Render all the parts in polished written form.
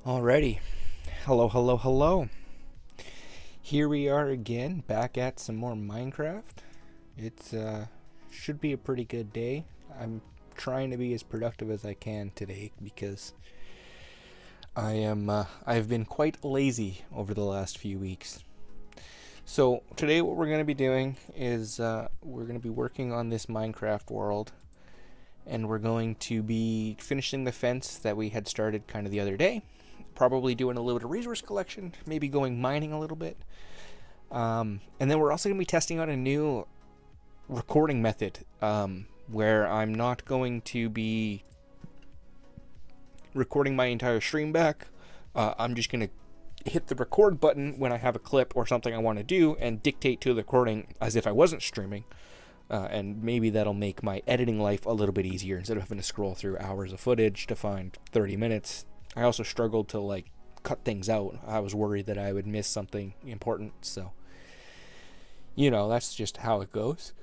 Alrighty. Hello, hello, hello. Here we are again, back at some more Minecraft. It's should be a pretty good day. I'm trying to be as productive as I can today because I've been quite lazy over the last few weeks. So today what we're going to be doing is we're going to be working on this Minecraft world, and we're going to be finishing the fence that we had started kind of the other day. Probably doing a little bit of resource collection, maybe going mining a little bit. And then we're also going to be testing out a new recording method where I'm not going to be recording my entire stream back. I'm just going to hit the record button when I have a clip or something I want to do and dictate to the recording as if I wasn't streaming. And maybe that'll make my editing life a little bit easier instead of having to scroll through hours of footage to find 30 minutes. I also struggled to cut things out. I was worried that I would miss something important, so that's just how it goes.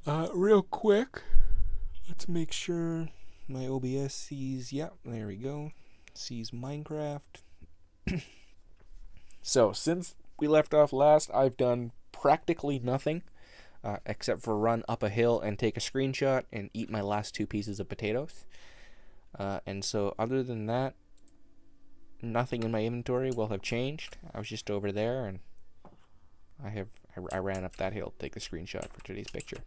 Real quick, let's make sure my OBS sees, there we go, sees Minecraft. So since we left off last, I've done practically nothing except for run up a hill and take a screenshot and eat my last 2 pieces of potatoes. And so other than that, nothing in my inventory will have changed. I was just over there and I ran up that hill to take the screenshot for today's picture.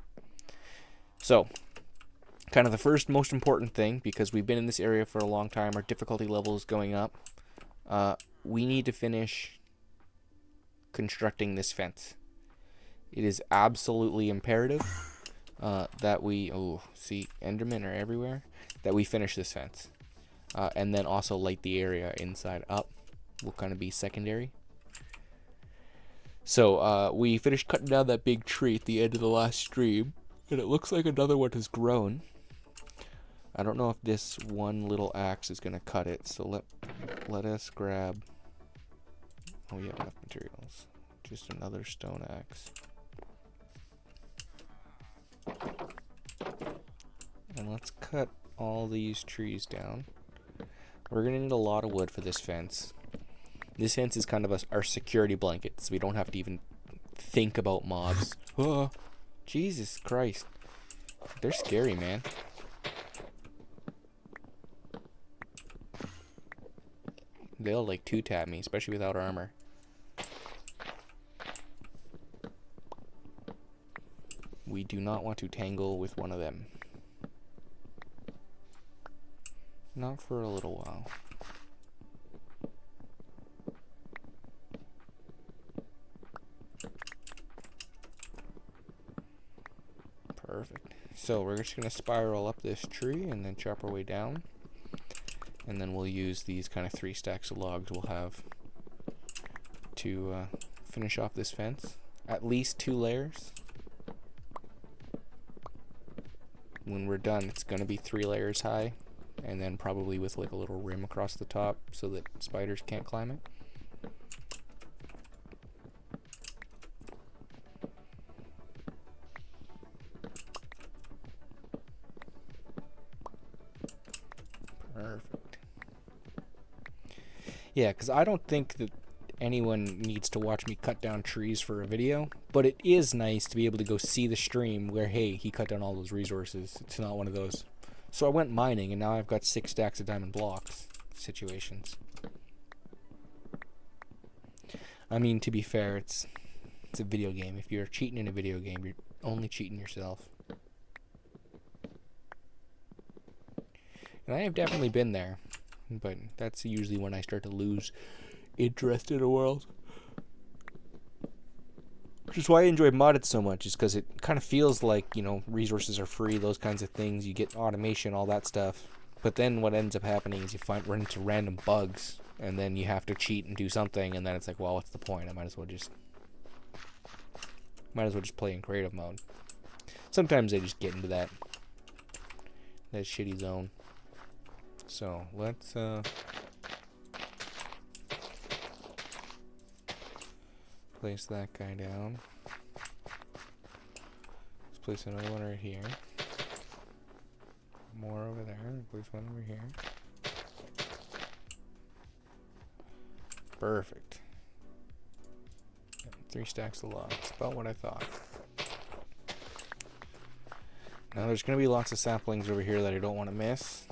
So, kind of the first most important thing, because we've been in this area for a long time, our difficulty level is going up. We need to finish constructing this fence. It is absolutely imperative that we, see, Endermen are everywhere, that we finish this fence. And then also light the area inside up will kind of be secondary. So we finished cutting down that big tree at the end of the last stream, and it looks like another one has grown. I don't know if this one little axe is going to cut it, so let us grab... Oh, we have enough materials. Just another stone axe. And let's cut all these trees down. We're going to need a lot of wood for this fence. This fence is kind of our security blanket, so we don't have to even think about mobs. Oh, Jesus Christ. They're scary, man. They'll two-tap me, especially without armor. We do not want to tangle with one of them. Not for a little while. Perfect. So we're just going to spiral up this tree and then chop our way down. And then we'll use these kind of 3 stacks of logs we'll have to finish off this fence. At least 2 layers. When we're done, it's going to be 3 layers high. And then probably with a little rim across the top so that spiders can't climb it. Perfect. Yeah, because I don't think that anyone needs to watch me cut down trees for a video, but it is nice to be able to go see the stream where, hey, he cut down all those resources. It's not one of those... So I went mining, and now I've got 6 stacks of diamond blocks situations. I mean, to be fair, it's a video game. If you're cheating in a video game, you're only cheating yourself. And I have definitely been there, but that's usually when I start to lose interest in a world. Which is why I enjoy modded so much, is because it kind of feels like, resources are free, those kinds of things. You get automation, all that stuff. But then what ends up happening is you run into random bugs, and then you have to cheat and do something, and then it's like, well, what's the point? I might as well just play in creative mode. Sometimes I just get into that shitty zone. So let's place that guy down. Let's place another one right here. More over there. Place one over here. Perfect. 3 stacks of logs. About what I thought. Now there's going to be lots of saplings over here that I don't want to miss.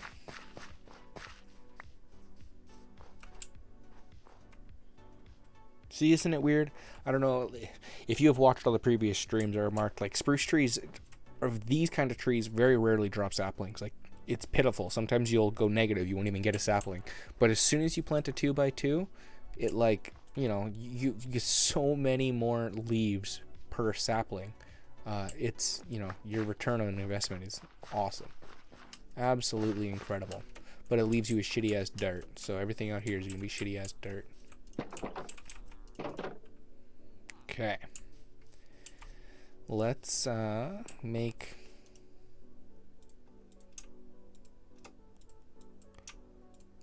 See, isn't it weird? I don't know if you have watched all the previous streams or marked, like, spruce trees, or these kind of trees very rarely drop saplings. Like, it's pitiful. Sometimes you'll go negative, you won't even get a sapling. But as soon as you plant a 2x2, it, like, you know, you get so many more leaves per sapling. It's, you know, your return on investment is awesome. Absolutely incredible. But it leaves you with shitty ass dirt. So everything out here is going to be shitty ass dirt. Okay. Let's make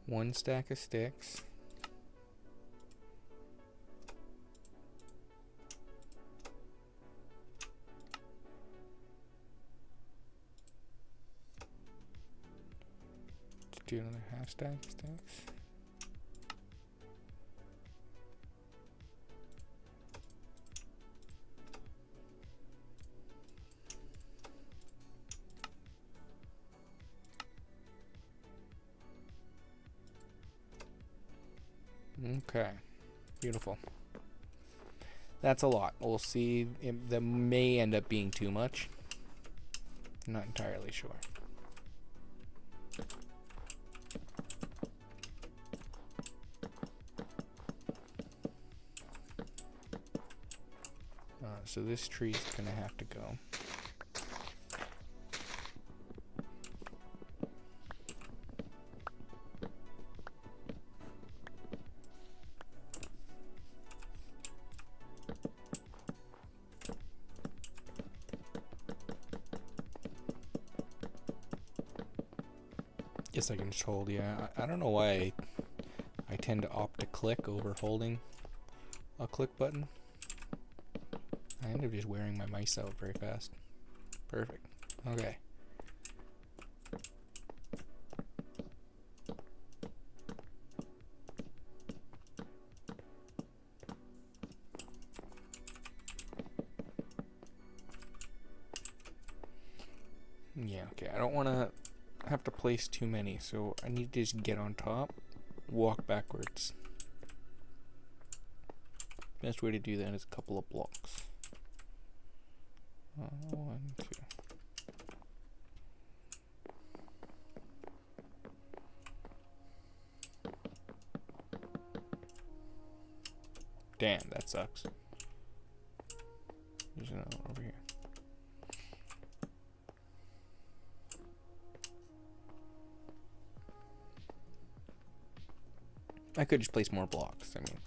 one stack of sticks. Let's do another half stack of sticks. Okay, beautiful. That's a lot. We'll see. That may end up being too much. I'm not entirely sure. So this tree's gonna have to go. Guess I can just hold, yeah. I don't know why I tend to opt to click over holding a click button. I end up just wearing my mice out very fast. Perfect. Okay. Yeah, okay. I don't want to have to place too many, so I need to just get on top, walk backwards. Best way to do that is a couple of blocks. 1, 2. Damn, that sucks. There's another one over here. I could just place more blocks, I mean.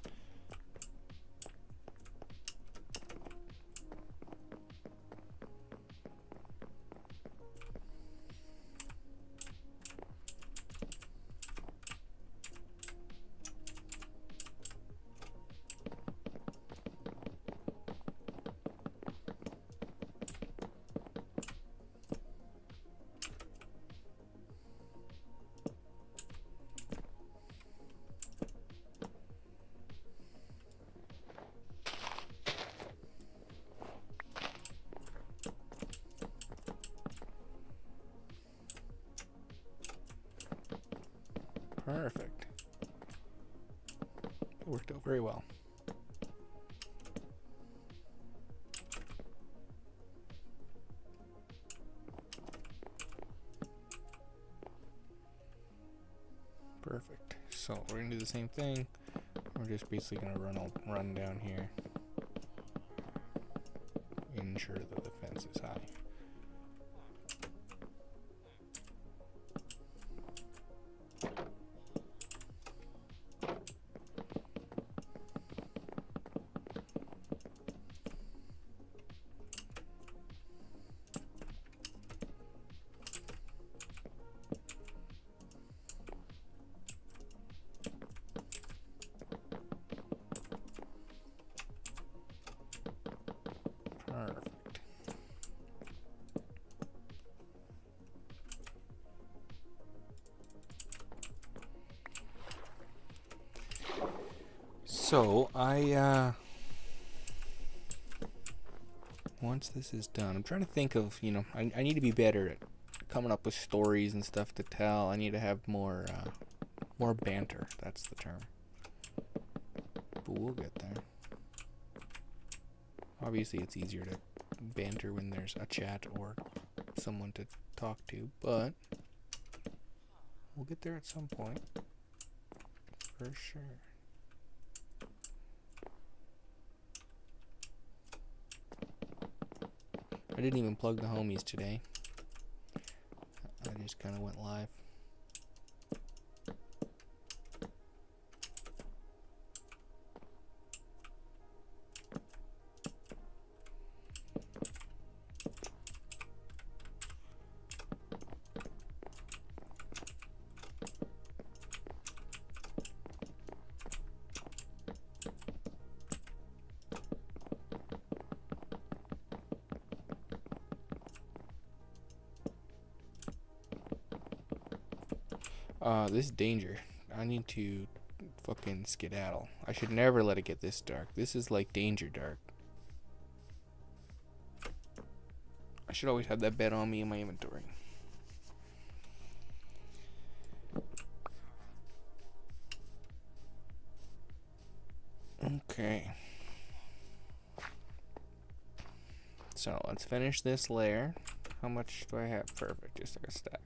Perfect. It worked out very well. Perfect. So we're gonna do the same thing. We're just basically gonna run down here. Ensure that the fence is high. Perfect. So, once this is done, I'm trying to think of, I need to be better at coming up with stories and stuff to tell. I need to have more banter. That's the term. But we'll get there. Obviously, it's easier to banter when there's a chat or someone to talk to, but we'll get there at some point. For sure. I didn't even plug the homies today. I just kind of went live. This is danger. I need to fucking skedaddle. I should never let it get this dark. This is like danger dark. I should always have that bed on me in my inventory. Okay. So let's finish this layer. How much do I have? Perfect. Just like a stack.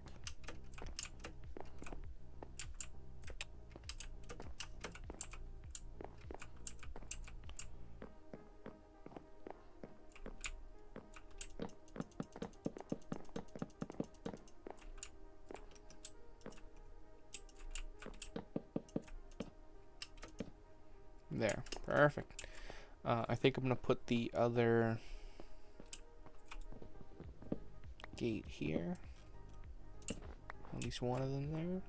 There, perfect. I think I'm gonna put the other gate here. At least one of them there.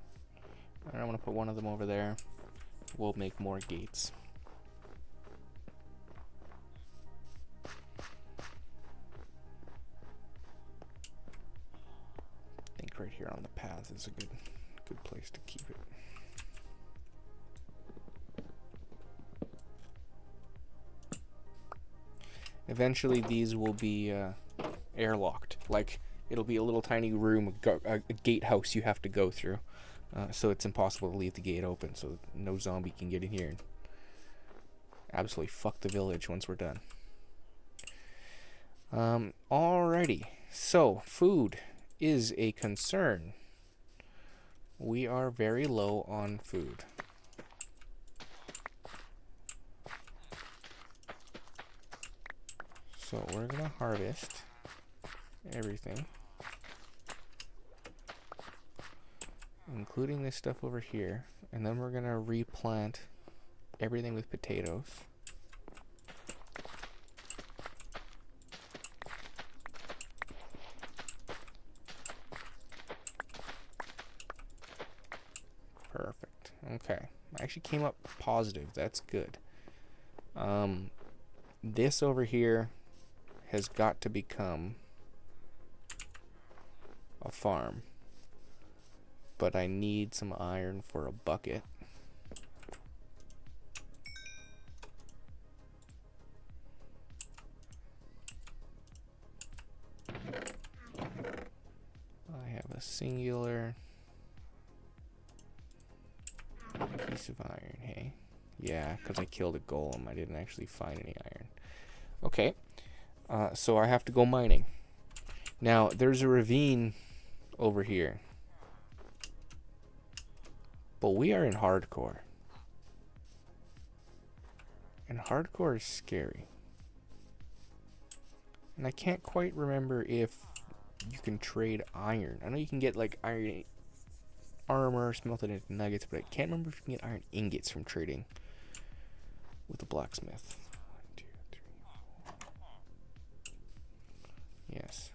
And I'm gonna put one of them over there. We'll make more gates. I think right here on the path is a good place to keep it. Eventually these will be airlocked. Like, it'll be a little tiny room, a gatehouse you have to go through. So it's impossible to leave the gate open, so no zombie can get in here and absolutely fuck the village once we're done. Alrighty. So, food is a concern. We are very low on food. So we're gonna harvest everything, including this stuff over here, and then we're gonna replant everything with potatoes. Perfect. Okay. I actually came up positive. That's good. This over here has got to become a farm, but I need some iron for a bucket. I have a singular piece of iron, hey? Yeah, because I killed a golem. I didn't actually find any iron. Okay. So I have to go mining. Now, there's a ravine over here. But we are in hardcore. And hardcore is scary. And I can't quite remember if you can trade iron. I know you can get like iron armor smelted into nuggets, but I can't remember if you can get iron ingots from trading with the blacksmith. Yes.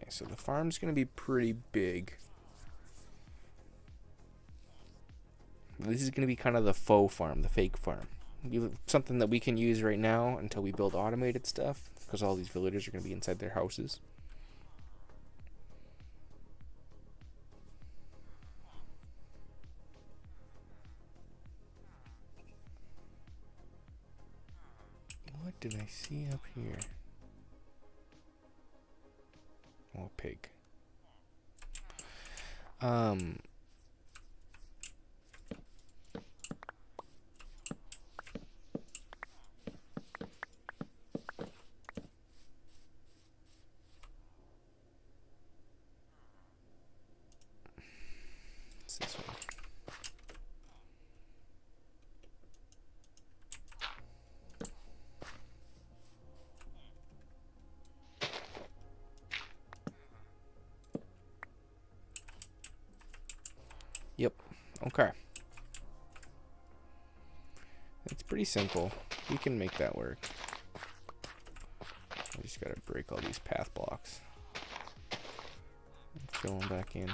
so the farm's going to be pretty big. This is going to be kind of the faux farm, the fake farm. Something that we can use right now until we build automated stuff, because all these villagers are going to be inside their houses. What did I see up here? Oh, pig. It's this one. Yep. Okay. It's pretty simple. We can make that work. I just gotta break all these path blocks. Fill them back in.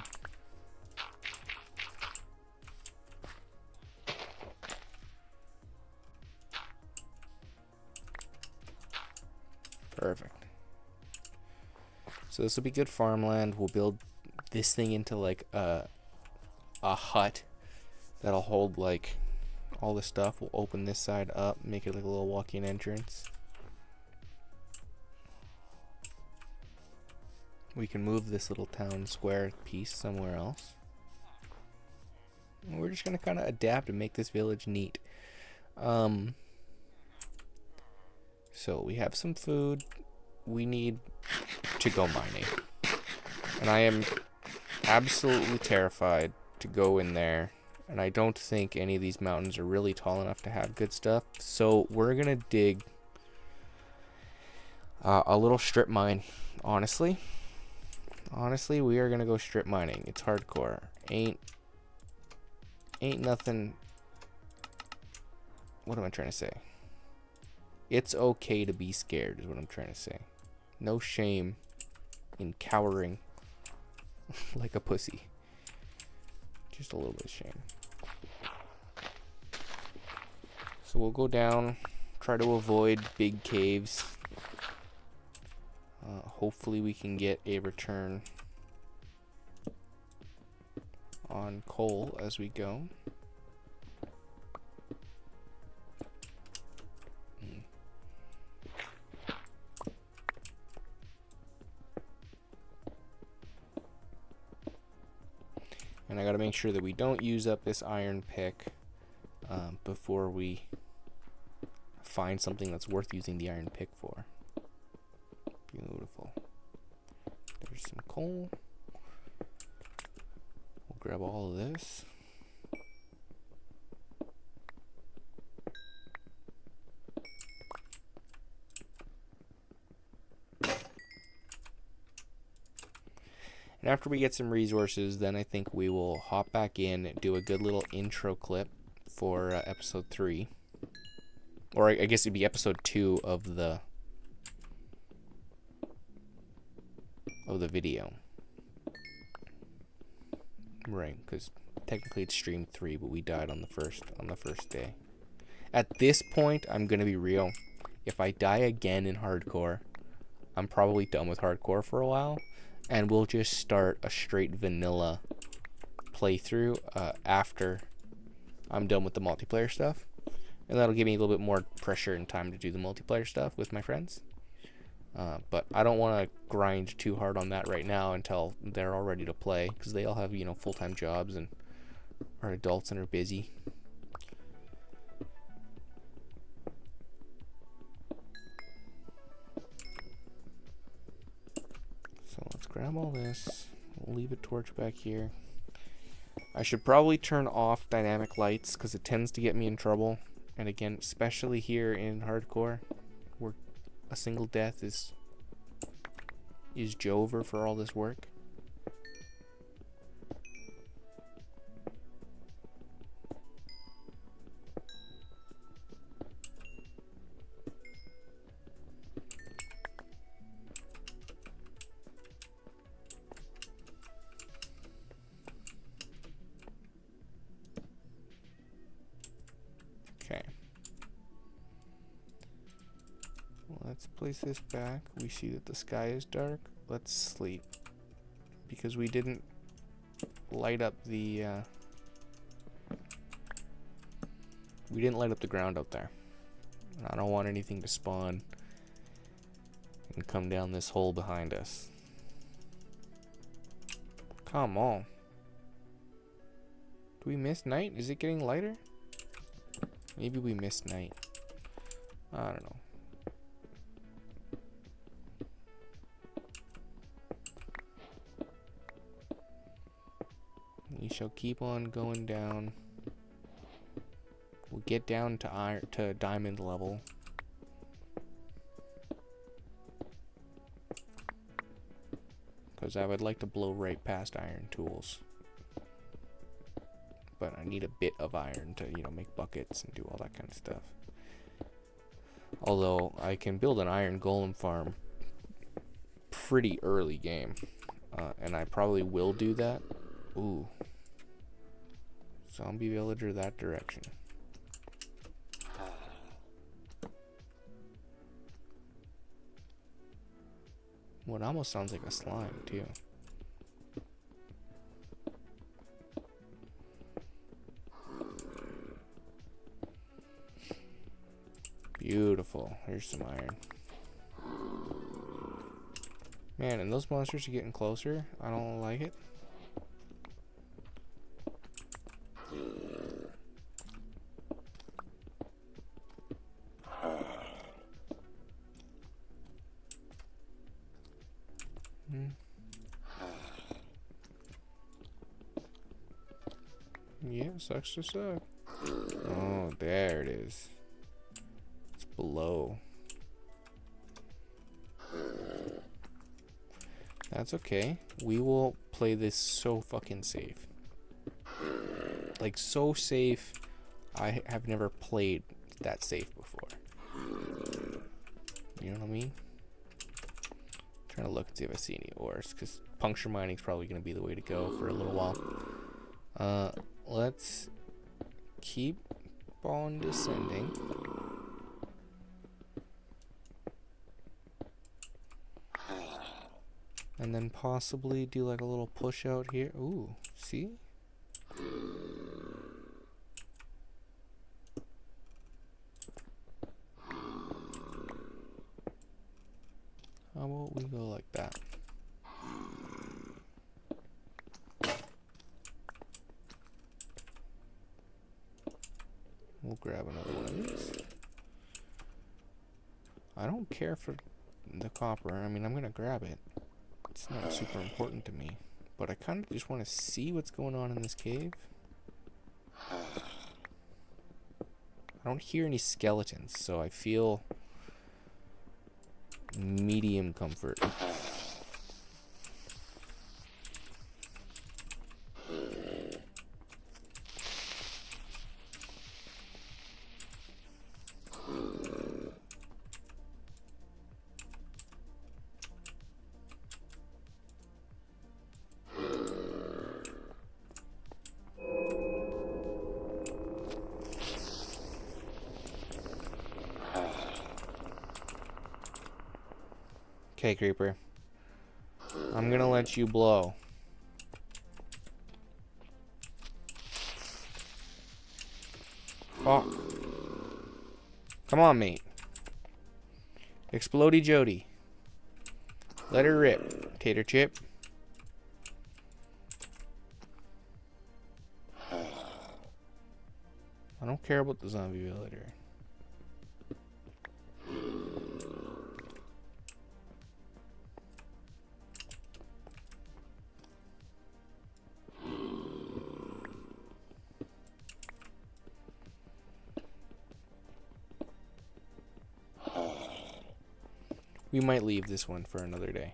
Perfect. So this will be good farmland. We'll build this thing into like a hut that'll hold like all the stuff. We'll open this side up, make it like a little walk-in entrance. We can move this little town square piece somewhere else. And we're just gonna kind of adapt and make this village neat. So we have some food. We need to go mining, and I am absolutely terrified to go in there, and I don't think any of these mountains are really tall enough to have good stuff. So we're gonna dig a little strip mine. Honestly, we are gonna go strip mining. It's hardcore. Ain't nothing. What am I trying to say? It's okay to be scared is what I'm trying to say. No shame in cowering like a pussy. Just a little bit of shame. So we'll go down, try to avoid big caves. Hopefully we can get a return on coal as we go. And I gotta make sure that we don't use up this iron pick before we find something that's worth using the iron pick for. Beautiful. There's some coal. We'll grab all of this. And after we get some resources, then I think we will hop back in and do a good little intro clip for episode 3. Or I guess it'd be episode 2 of the video. Right, because technically it's stream 3, but we died on the first day. At this point, I'm gonna be real. If I die again in hardcore, I'm probably done with hardcore for a while. And we'll just start a straight vanilla playthrough after I'm done with the multiplayer stuff. And that'll give me a little bit more pressure and time to do the multiplayer stuff with my friends. But I don't want to grind too hard on that right now until they're all ready to play. Because they all have, you know, full-time jobs and are adults and are busy. So let's grab all this. We'll leave a torch back here. I should probably turn off dynamic lights because it tends to get me in trouble. And again, especially here in hardcore, where a single death is Jover for all this work. place this back. We see that the sky is dark. Let's sleep. Because we didn't light up the ground out there. And I don't want anything to spawn and come down this hole behind us. Come on. Do we miss night? Is it getting lighter? Maybe we missed night. I don't know. We shall keep on going down. We'll get down to diamond level. Because I would like to blow right past iron tools. But I need a bit of iron to, you know, make buckets and do all that kind of stuff. Although I can build an iron golem farm pretty early game. And I probably will do that. Ooh. Zombie villager that direction. Well, it almost sounds like a slime, too. Beautiful. Here's some iron. Man, and those monsters are getting closer. I don't like it. Yeah, sucks to suck. Oh, there it is. It's below. That's okay. We will play this so fucking safe. Like, so safe. I have never played that safe before. You know what I mean? Trying to look and see if I see any ores, because puncture mining is probably going to be the way to go for a little while. Let's keep on descending. And then possibly do like a little push out here. Ooh, see? How about we go like that? We'll grab another one of these. I don't care for the copper. I mean, I'm gonna grab it. It's not super important to me. But I kind of just want to see what's going on in this cave. I don't hear any skeletons, so I feel medium comfort. Okay, creeper. I'm gonna let you blow. Fuck. Come on, mate. Explodey Jody. Let her rip, tater chip. I don't care about the zombie villager. We might leave this one for another day.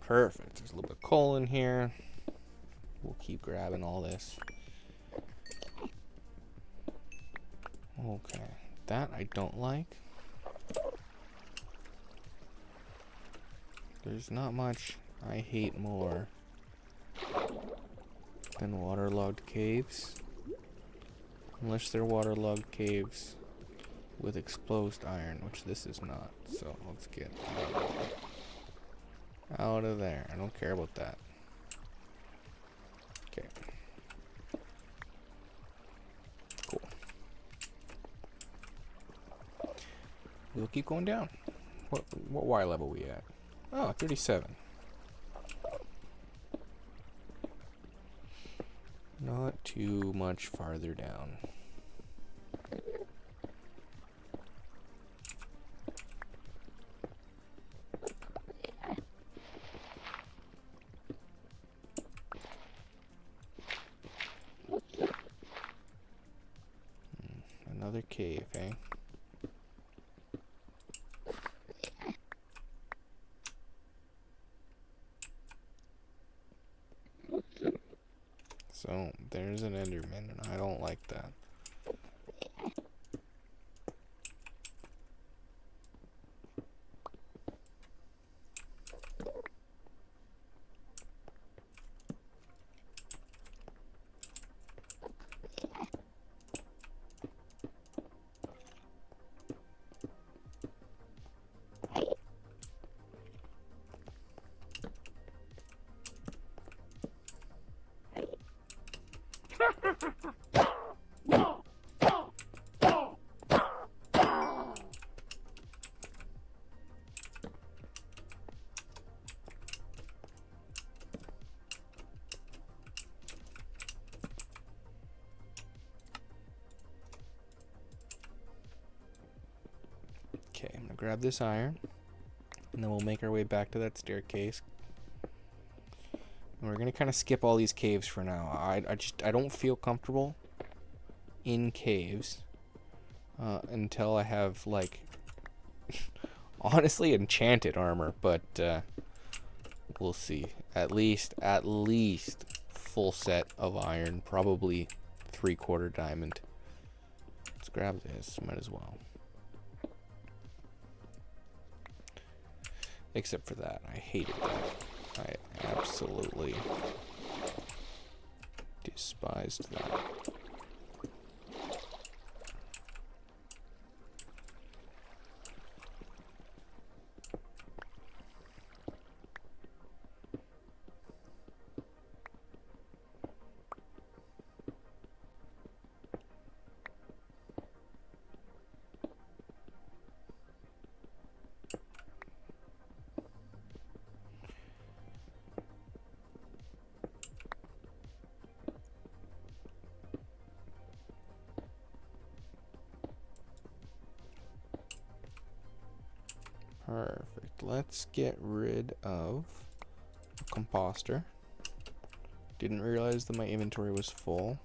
Perfect. There's a little bit of coal in here. We'll keep grabbing all this. Okay. That I don't like. There's not much I hate more than waterlogged caves. Unless they're waterlogged caves with exposed iron, which this is not. So let's get out of there. I don't care about that. Okay. Cool. We'll keep going down. What Y level we at? Oh, 37. Not too much farther down. Another cave, eh? So, there's an Enderman, and I don't like that. Okay, I'm gonna grab this iron, and then we'll make our way back to that staircase. And we're gonna kind of skip all these caves for now. I don't feel comfortable in caves until I have, like, honestly enchanted armor, but we'll see. At least full set of iron, probably 3/4 diamond. Let's grab this, might as well. Except for that, I hated that. I absolutely despised that. Perfect. Let's get rid of the composter. Didn't realize that my inventory was full.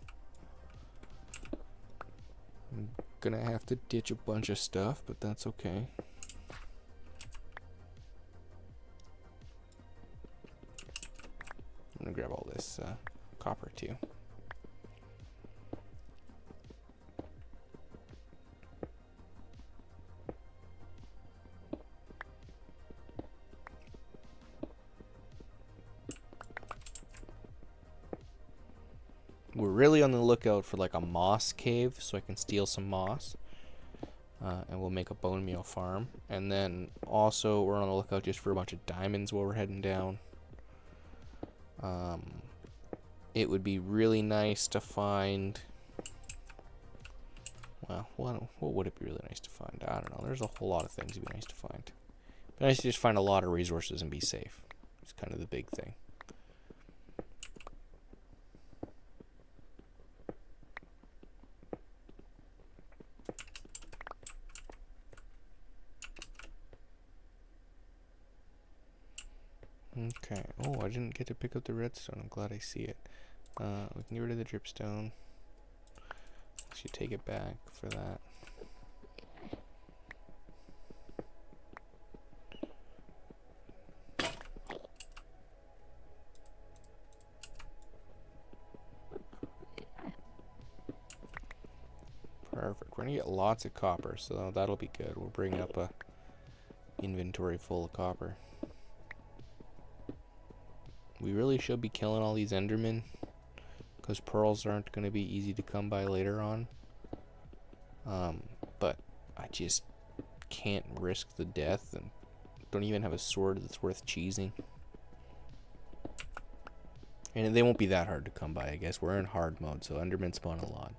I'm gonna have to ditch a bunch of stuff, but that's okay. I'm gonna grab all this copper too. We're really on the lookout for like a moss cave, so I can steal some moss. And we'll make a bone meal farm. And then also we're on the lookout just for a bunch of diamonds while we're heading down. It would be really nice to find... Well, what would it be really nice to find? I don't know. There's a whole lot of things it'd be nice to find. But nice to just find a lot of resources and be safe. It's kind of the big thing. Okay. Oh, I didn't get to pick up the redstone. I'm glad I see it. We can get rid of the dripstone. Should take it back for that. Perfect. We're gonna get lots of copper, so that'll be good. We'll bring up a inventory full of copper. We really should be killing all these Endermen, because pearls aren't going to be easy to come by later on. But I just can't risk the death, and don't even have a sword that's worth cheesing. And they won't be that hard to come by, I guess. We're in hard mode, so Endermen spawn a lot.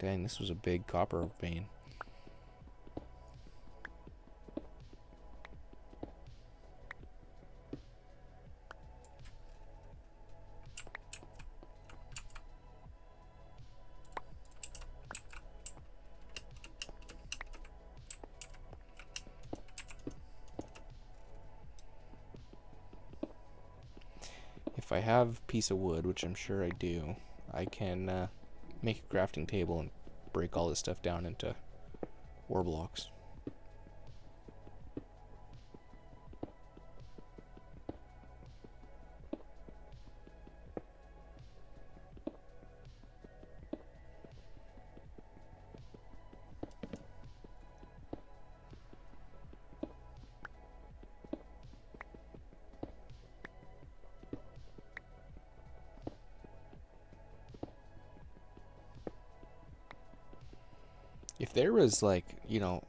Dang, this was a big copper vein. If I have a piece of wood, which I'm sure I do, I can make a crafting table and break all this stuff down into ore blocks. If there was, like, you know,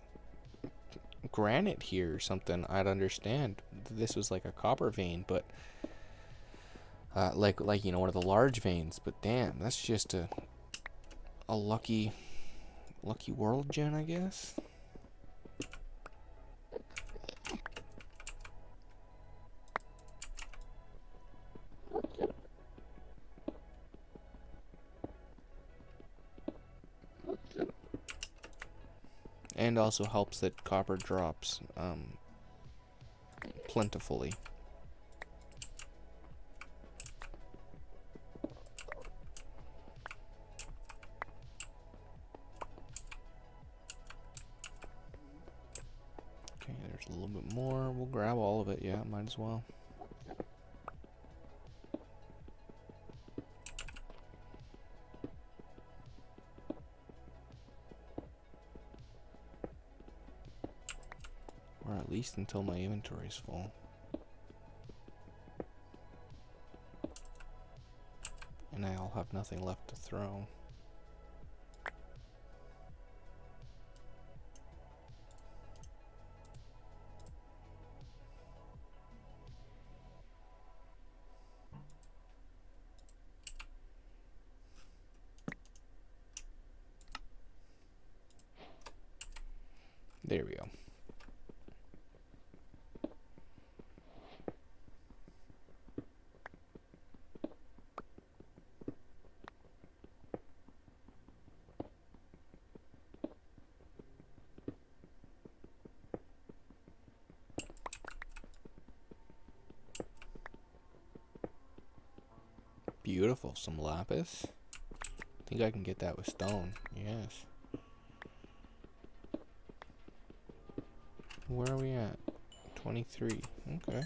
granite here or something, I'd understand. This was like a copper vein, but like you know, one of the large veins. But damn, that's just a lucky world gen, I guess. And also helps that copper drops plentifully. Okay, there's a little bit more. We'll grab all of it. Yeah, might as well. Or at least until my inventory's full. And I'll have nothing left to throw. There we go. Beautiful, some lapis. I think I can get that with stone. Yes. Where are we at? 23. Okay.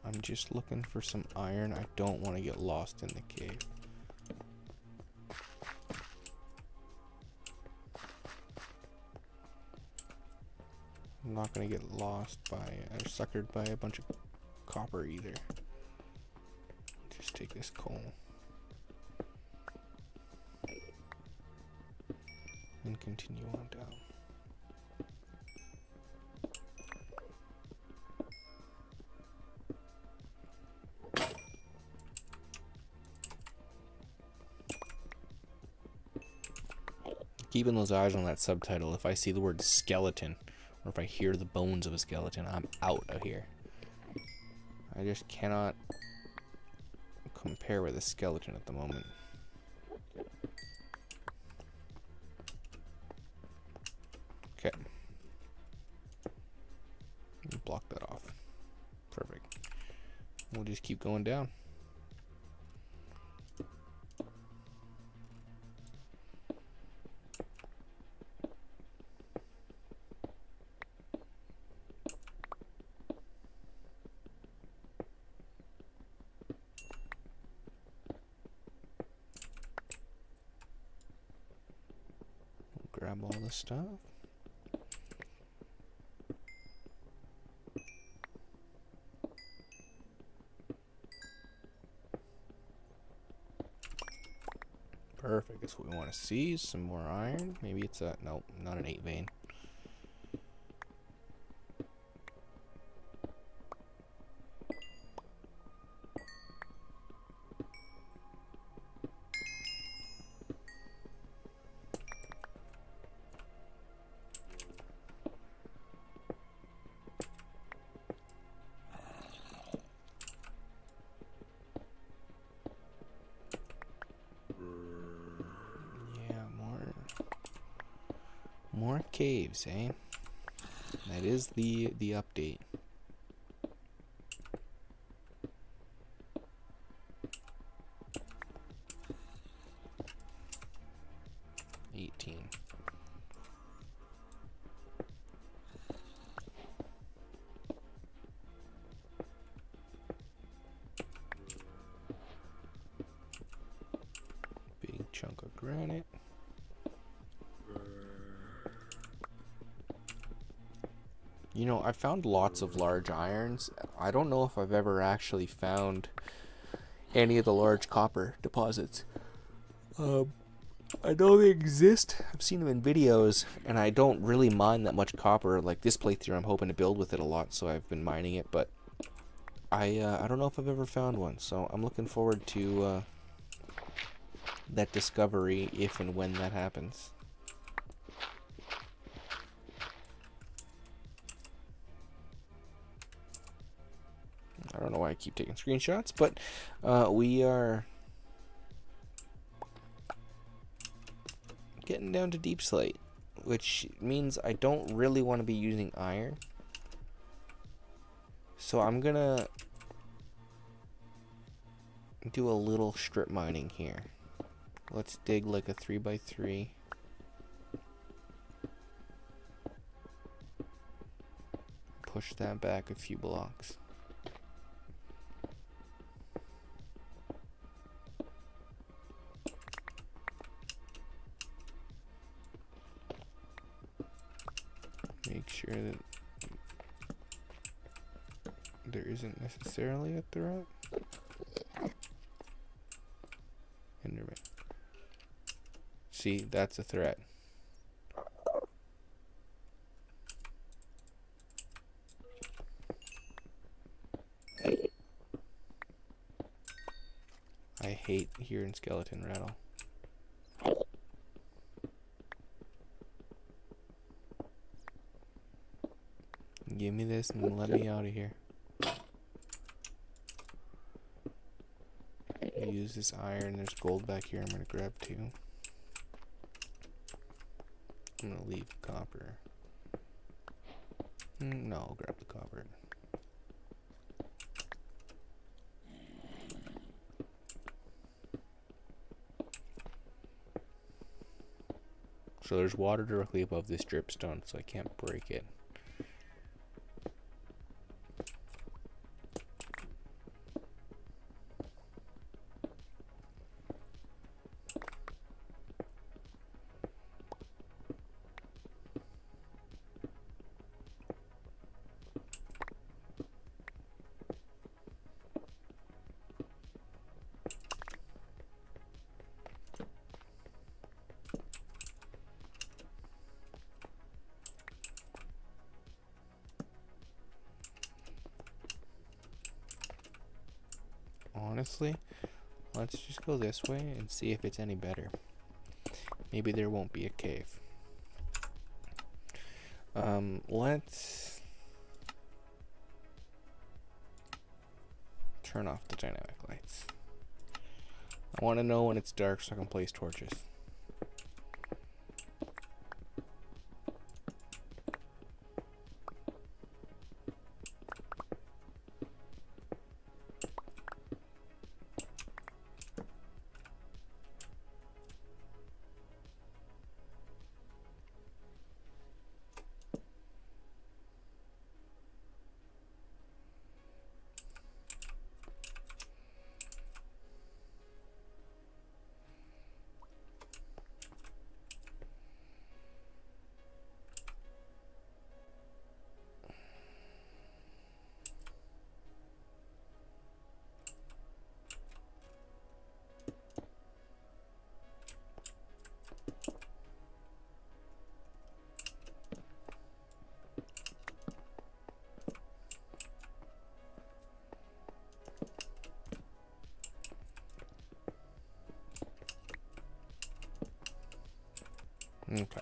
I'm just looking for some iron. I don't want to get lost in the cave. I'm not going to get lost by, or suckered by a bunch of copper either. Just take this coal. And continue on down. Keeping those eyes on that subtitle. If I see the word skeleton, or if I hear the bones of a skeleton, I'm out of here. I just cannot compare with a skeleton at the moment. Okay. Block that off. Perfect. We'll just keep going down. Grab all this stuff. Perfect, that's what we want to see. Some more iron. Maybe it's a, nope, not an 8 vein. More caves, eh? That is the update. Big chunk of granite. You know, I found lots of large irons. I don't know if I've ever actually found any of the large copper deposits. I know they exist. I've seen them in videos, and I don't really mine that much copper. Like this playthrough, I'm hoping to build with it a lot, so I've been mining it. But I don't know if I've ever found one, so I'm looking forward to that discovery if and when that happens. I don't know why I keep taking screenshots, but we are getting down to deep slate, which means I don't really want to be using iron. So I'm gonna do a little strip mining here. Let's dig like a 3x3. Push that back a few blocks. Make sure that there isn't necessarily a threat. Enderman. See, that's a threat. I hate hearing skeleton rattle. Give me this and let me out of here. Use this iron. There's gold back here. I'm gonna grab 2. I'm gonna leave copper. No, I'll grab the copper. So there's water directly above this dripstone, so I can't break it. Honestly, let's just go this way and see if it's any better. Maybe there won't be a cave. Let's turn off the dynamic lights. I want to know when it's dark so I can place torches. Okay.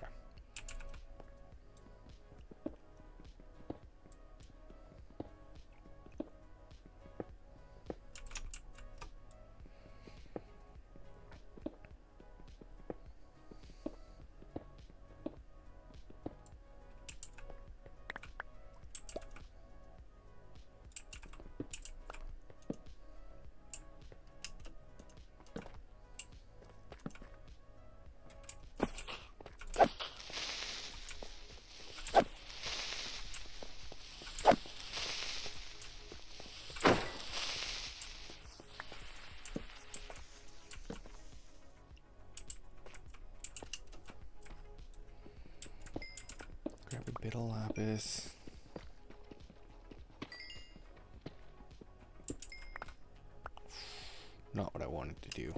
Grab a bit of lapis. Not what I wanted to do.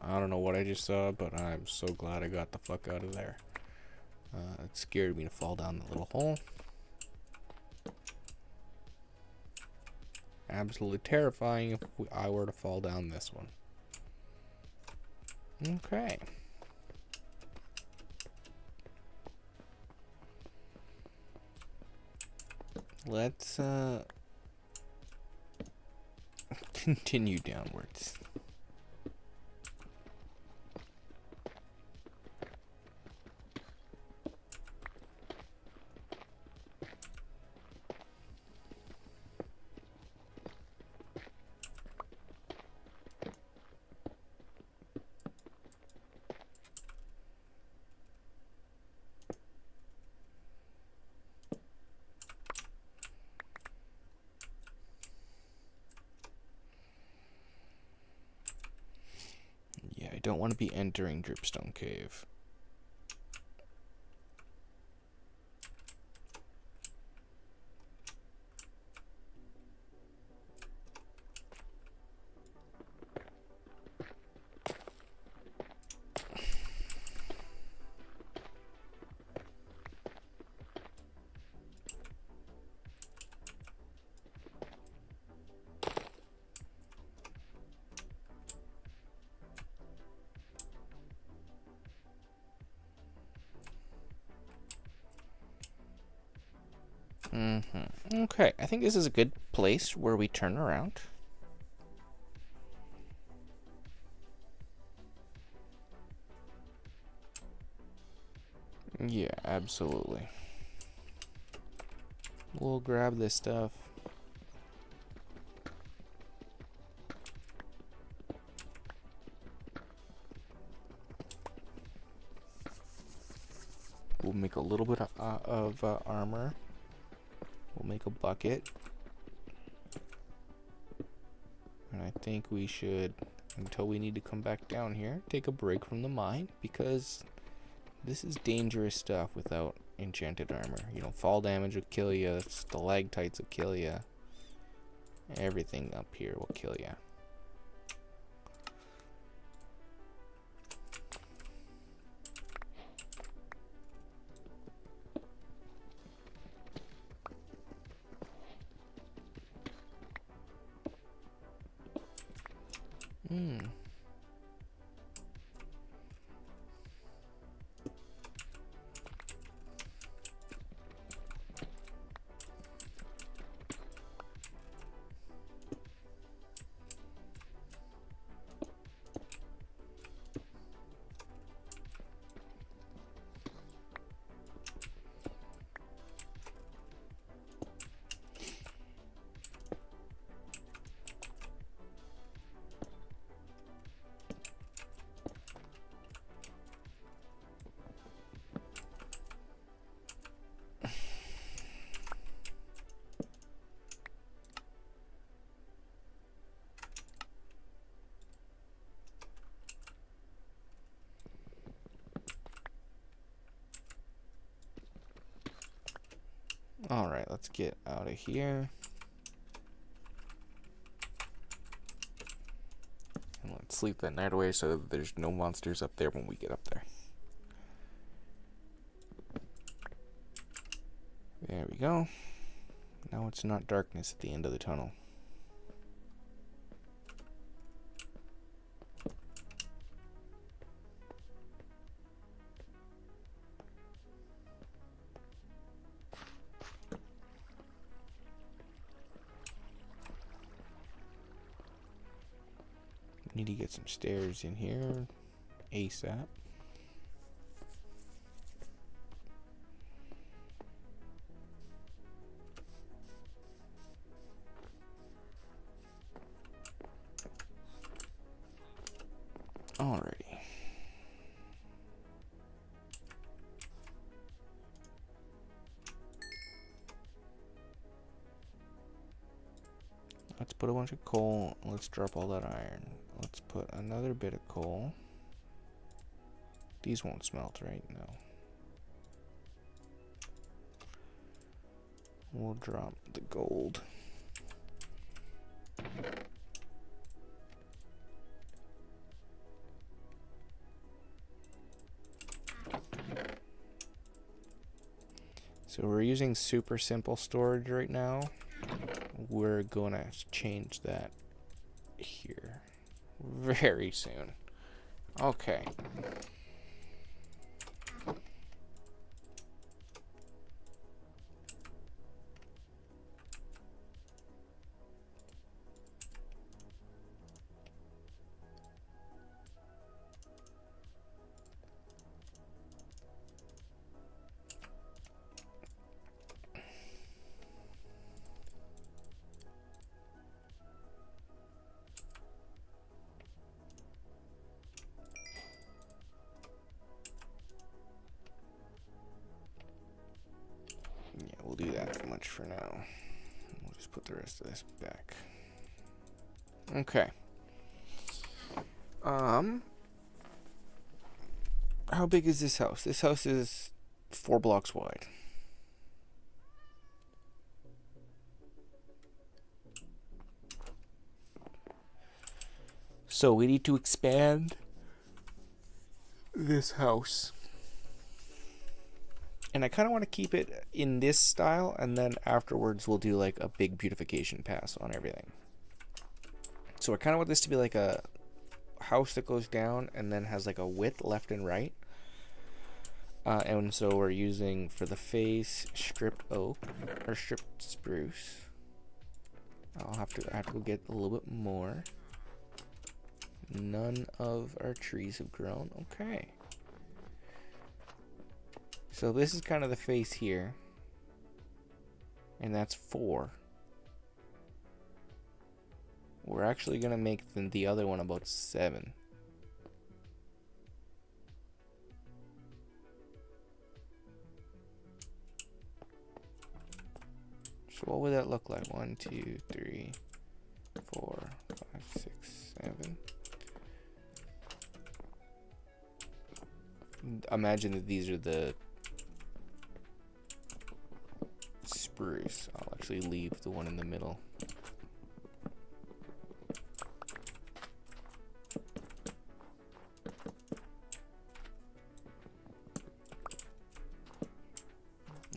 I don't know what I just saw, but I'm so glad I got the fuck out of there. It scared me to fall down the little hole. Absolutely terrifying if I were to fall down this one. Okay. Let's continue downwards. I don't want to be entering Dripstone Cave. Okay, I think this is a good place where we turn around. Yeah, absolutely. We'll grab this stuff. We'll make a little bit of armor. We'll make a bucket. And I think we should, until we need to come back down here, take a break from the mine, because this is dangerous stuff without enchanted armor. You know, fall damage will kill you, stalactites will kill you. Everything up here will kill you. Alright, let's get out of here. And let's sleep that night away so that there's no monsters up there when we get up there. There we go. Now it's not darkness at the end of the tunnel. Need to get some stairs in here ASAP. Alrighty. Let's put a bunch of coal. Let's drop all that iron. Let's put another bit of coal. These won't smelt, right? No. We'll drop the gold. So we're using super simple storage right now. We're gonna change that here very soon. Okay. Yeah, we'll do that much for now. We'll just put the rest of this back. Okay. How big is this house? This house is 4 blocks wide. So we need to expand this house. And I kind of want to keep it in this style, and then afterwards we'll do like a big beautification pass on everything. So I kind of want this to be like a house that goes down and then has like a width left and right. And so we're using for the face stripped oak or stripped spruce. I have to go get a little bit more. None of our trees have grown. Okay. So this is kind of the face here. And that's 4. We're actually going to make the other one about 7. So what would that look like? 1, 2, 3, 4, 5, 6, 7. Imagine that these are the spruce. I'll actually leave the one in the middle.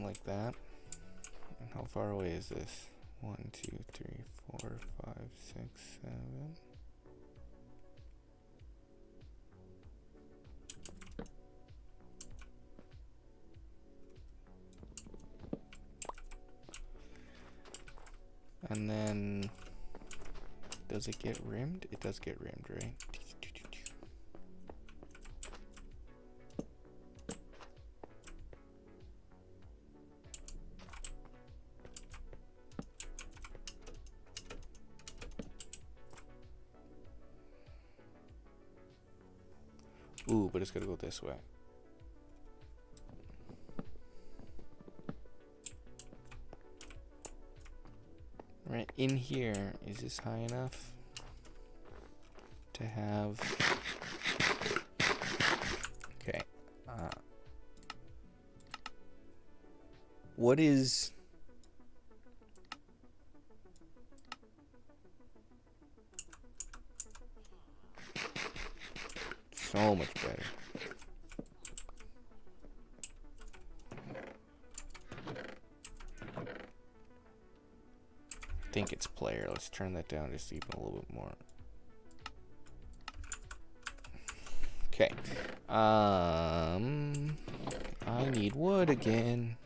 Like that. And how far away is this? 1, 2, 3, 4, 5, 6, 7. And then, does it get rimmed? It does get rimmed, right? Ooh, but it's gotta go this way. Right in here, is this high enough to have? Okay. What is much better. I think it's player. Let's turn that down just even a little bit more. Okay. I need wood again.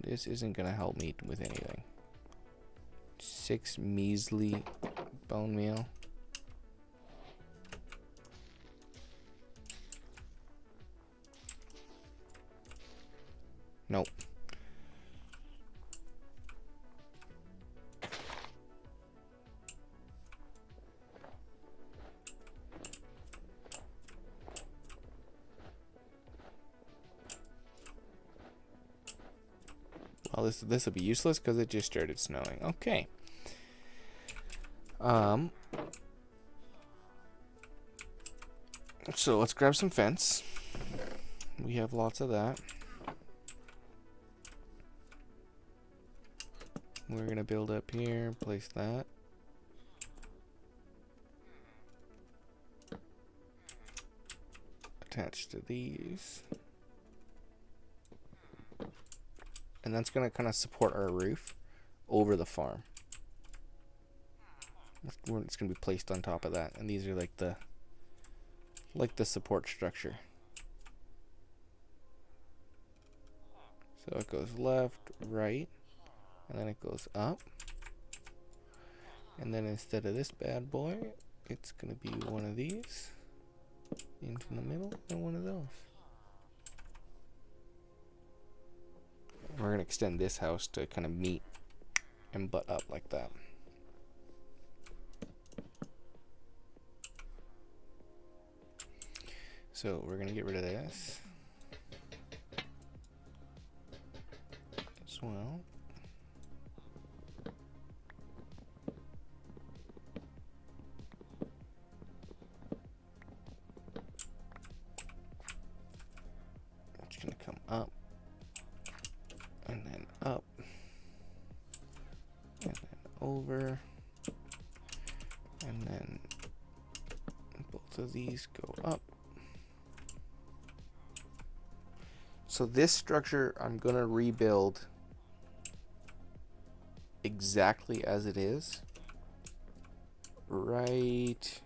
This isn't gonna help me with anything. 6 measly bone meal. Nope. Well, this will be useless because it just started snowing. Okay. So let's grab some fence. We have lots of that. We're gonna build up here, place that. Attach to these. And that's gonna kind of support our roof over the farm. It's gonna be placed on top of that, and these are like the support structure. So it goes left, right, and then it goes up. And then instead of this bad boy, it's gonna be one of these into the middle and one of those. We're gonna extend this house to kind of meet and butt up like that. So we're gonna get rid of this as well. It's gonna come up and then up and then over, and then both of these go up. So this structure I'm gonna rebuild exactly as it is, right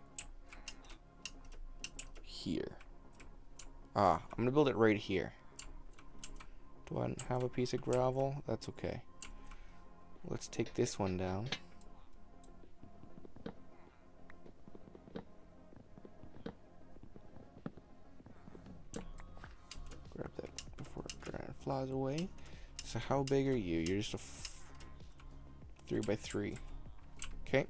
here. I'm gonna build it right here. Do I have a piece of gravel? That's okay. Let's take this one down. Grab that before it flies away. So how big are you? You're just a 3x3. Okay.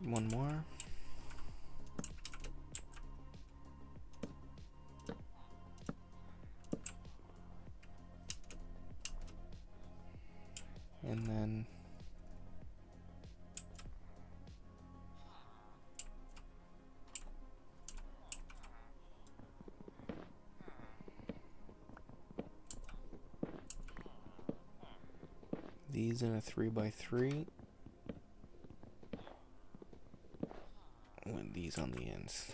One more. And then these in a 3x3 with these on the ends.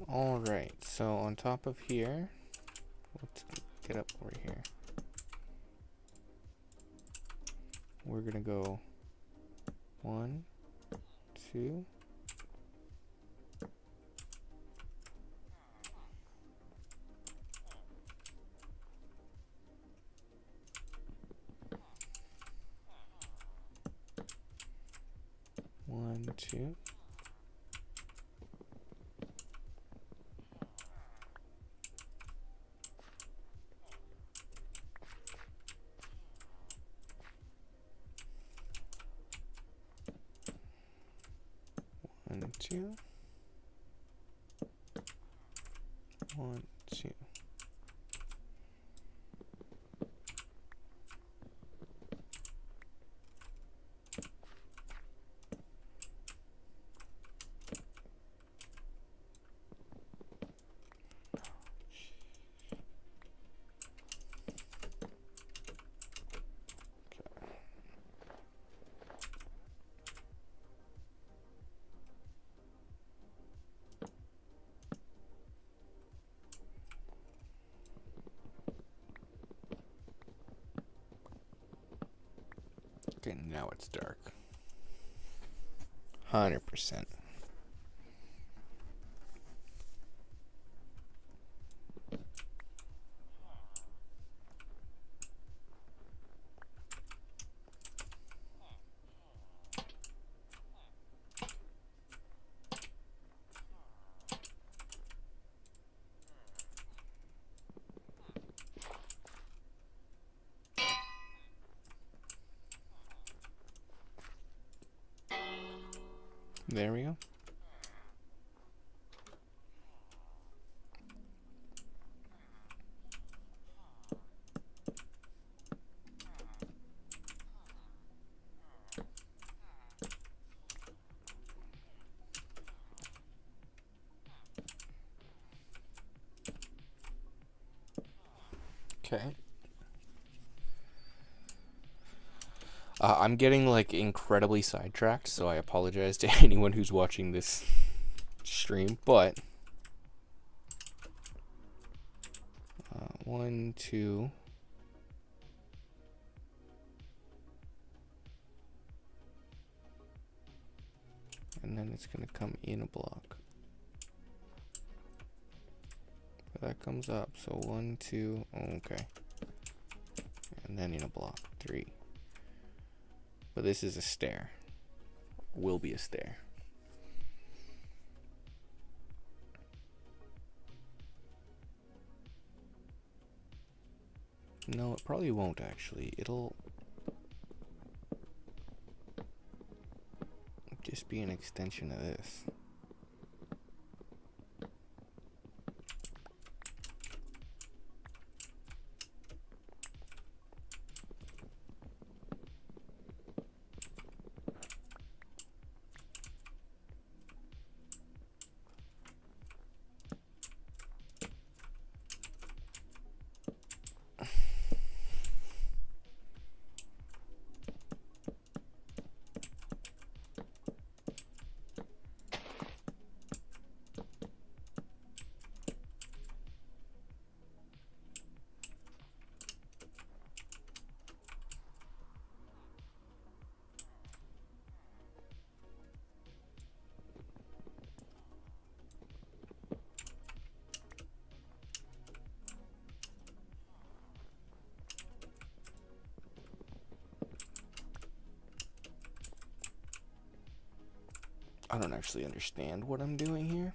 All right, so on top of here, let's get up over here. We're gonna go 1, 2, 2. One, 2. 1, 2. Okay, now it's dark. 100%. There we go. Okay. I'm getting like incredibly sidetracked, so I apologize to anyone who's watching this stream, but 1, 2. And then it's gonna come in a block. But that comes up, so 1, 2, okay. And then in a block, 3. But this is a stair. Will be a stair. No, it probably won't actually. It'll just be an extension of this. I don't actually understand what I'm doing here.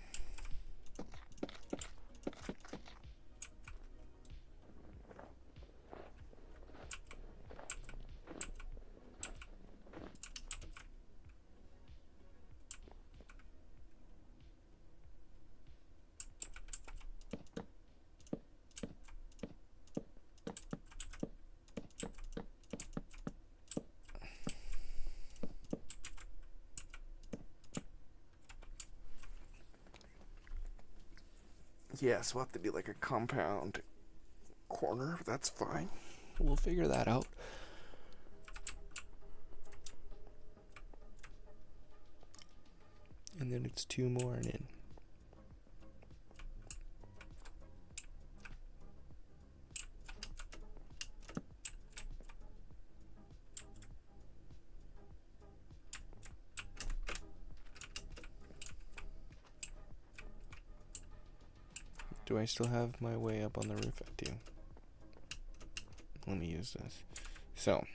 Yes, we'll have to do like a compound corner. That's fine. We'll figure that out. And then it's 2 more and in. Do I still have my way up on the roof? I do. Let me use this. So.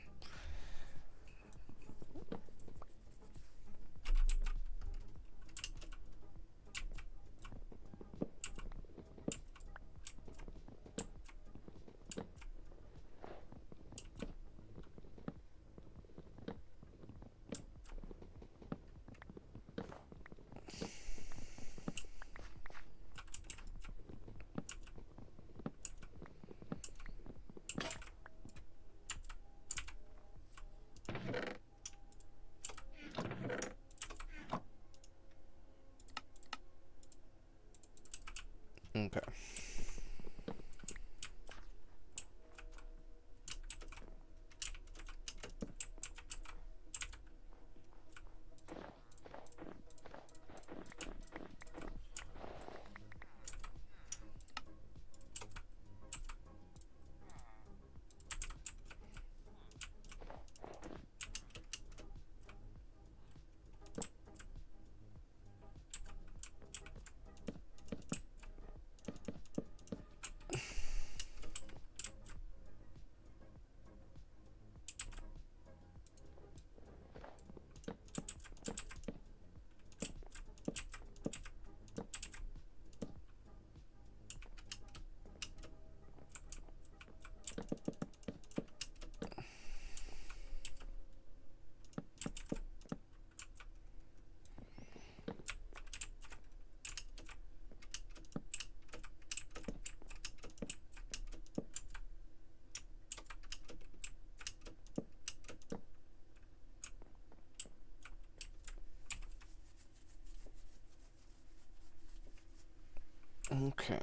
Okay.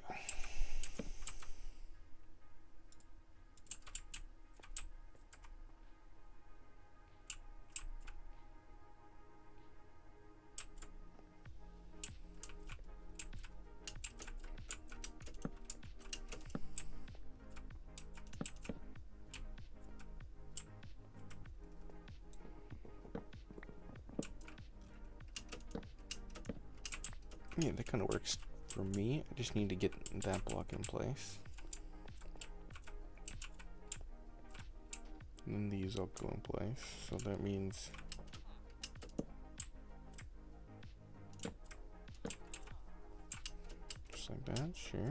Yeah, that kind of works for me. I just need to get that block in place. And then these all go in place. So that means just like that, sure.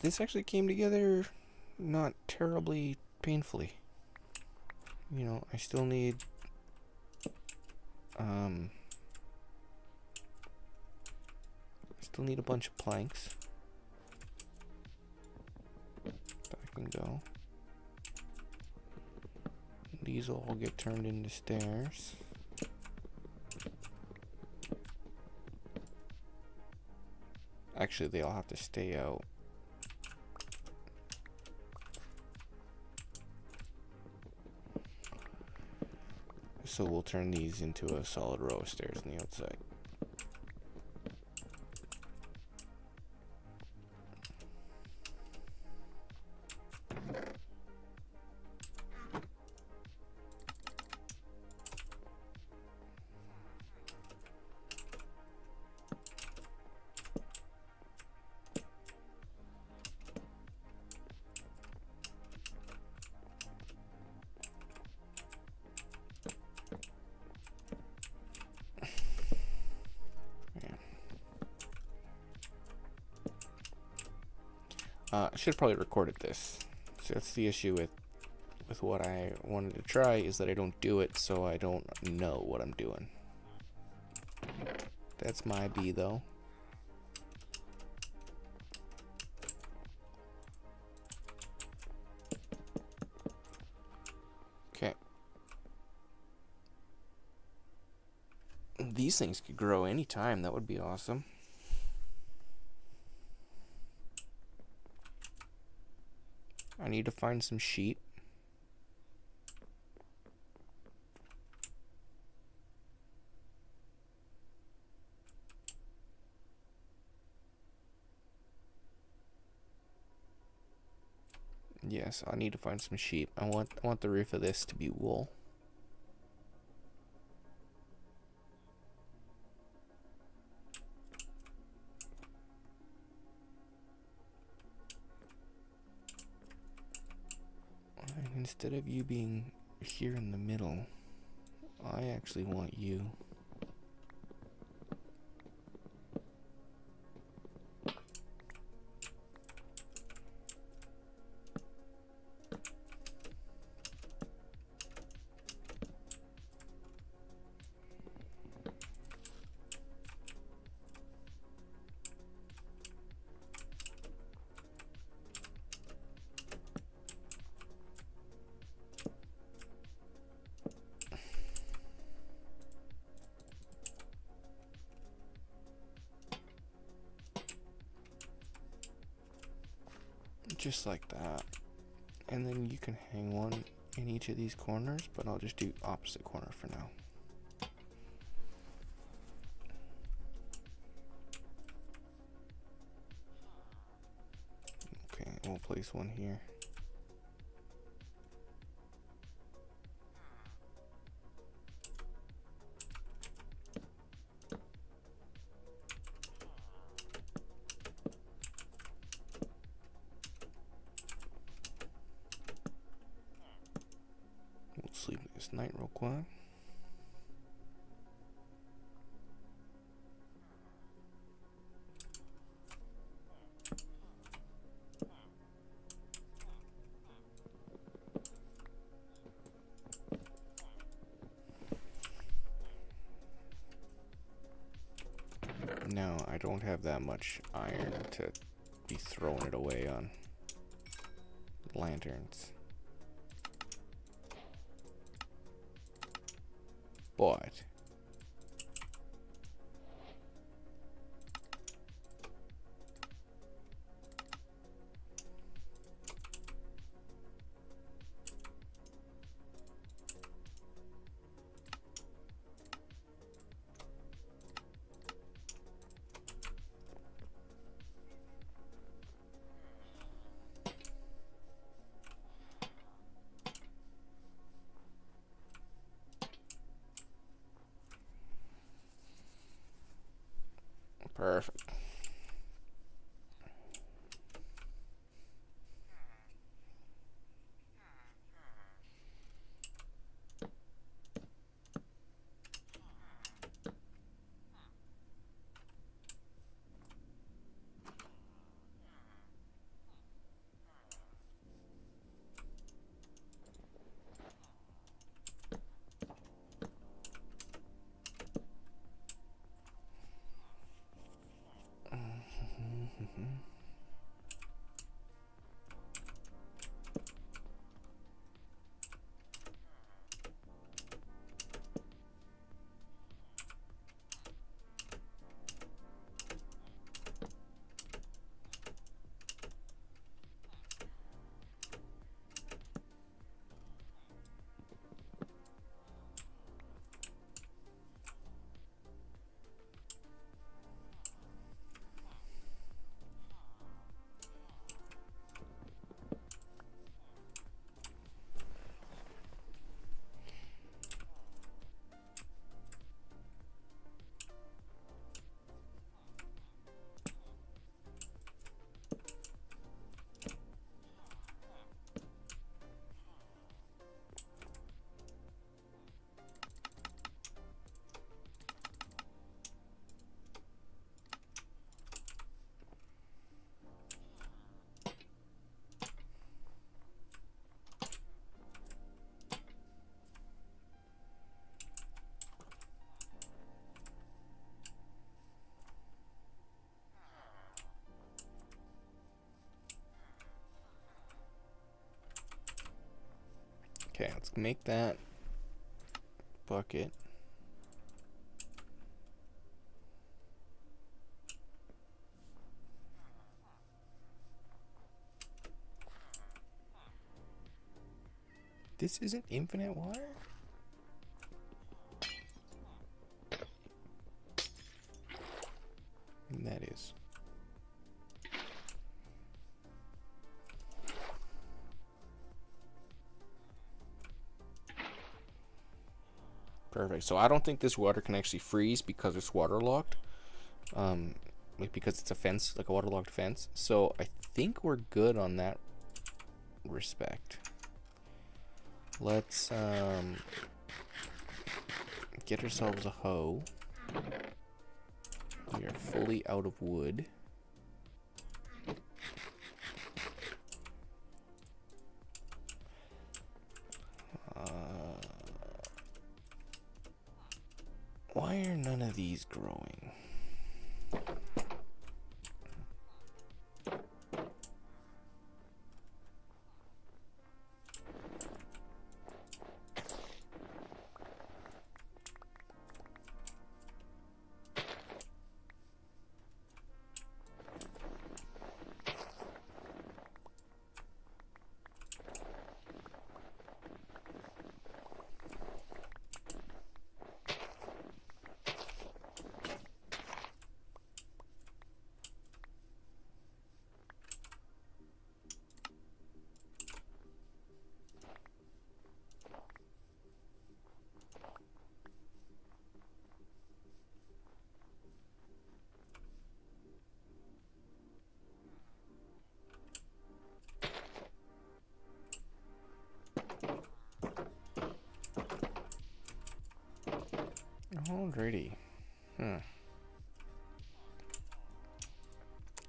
This actually came together not terribly painfully. You know, I still need a bunch of planks. That can go. These will all get turned into stairs. Actually, they all have to stay out. So we'll turn these into a solid row of stairs on the outside. I should have probably recorded this. So that's the issue with what I wanted to try, is that I don't do it, so I don't know what I'm doing. That's my B, though. Okay. These things could grow anytime. That would be awesome. I need to find some sheep. Yes, I need to find some sheep. I want the roof of this to be wool. And instead of you being here in the middle, I actually want you. Just like that. And then you can hang one in each of these corners, but I'll just do opposite corner for now. Okay, we'll place one here. We'll sleep this night real quick. No, I don't have that much iron to be throwing it away on lanterns. But perfect. Okay, let's make that bucket. This isn't infinite water? And that is. Perfect. So I don't think this water can actually freeze because it's waterlogged. Because it's a fence, like a waterlogged fence. So I think we're good on that respect. Let's get ourselves a hoe. We are fully out of wood. Why are none of these growing? Alrighty.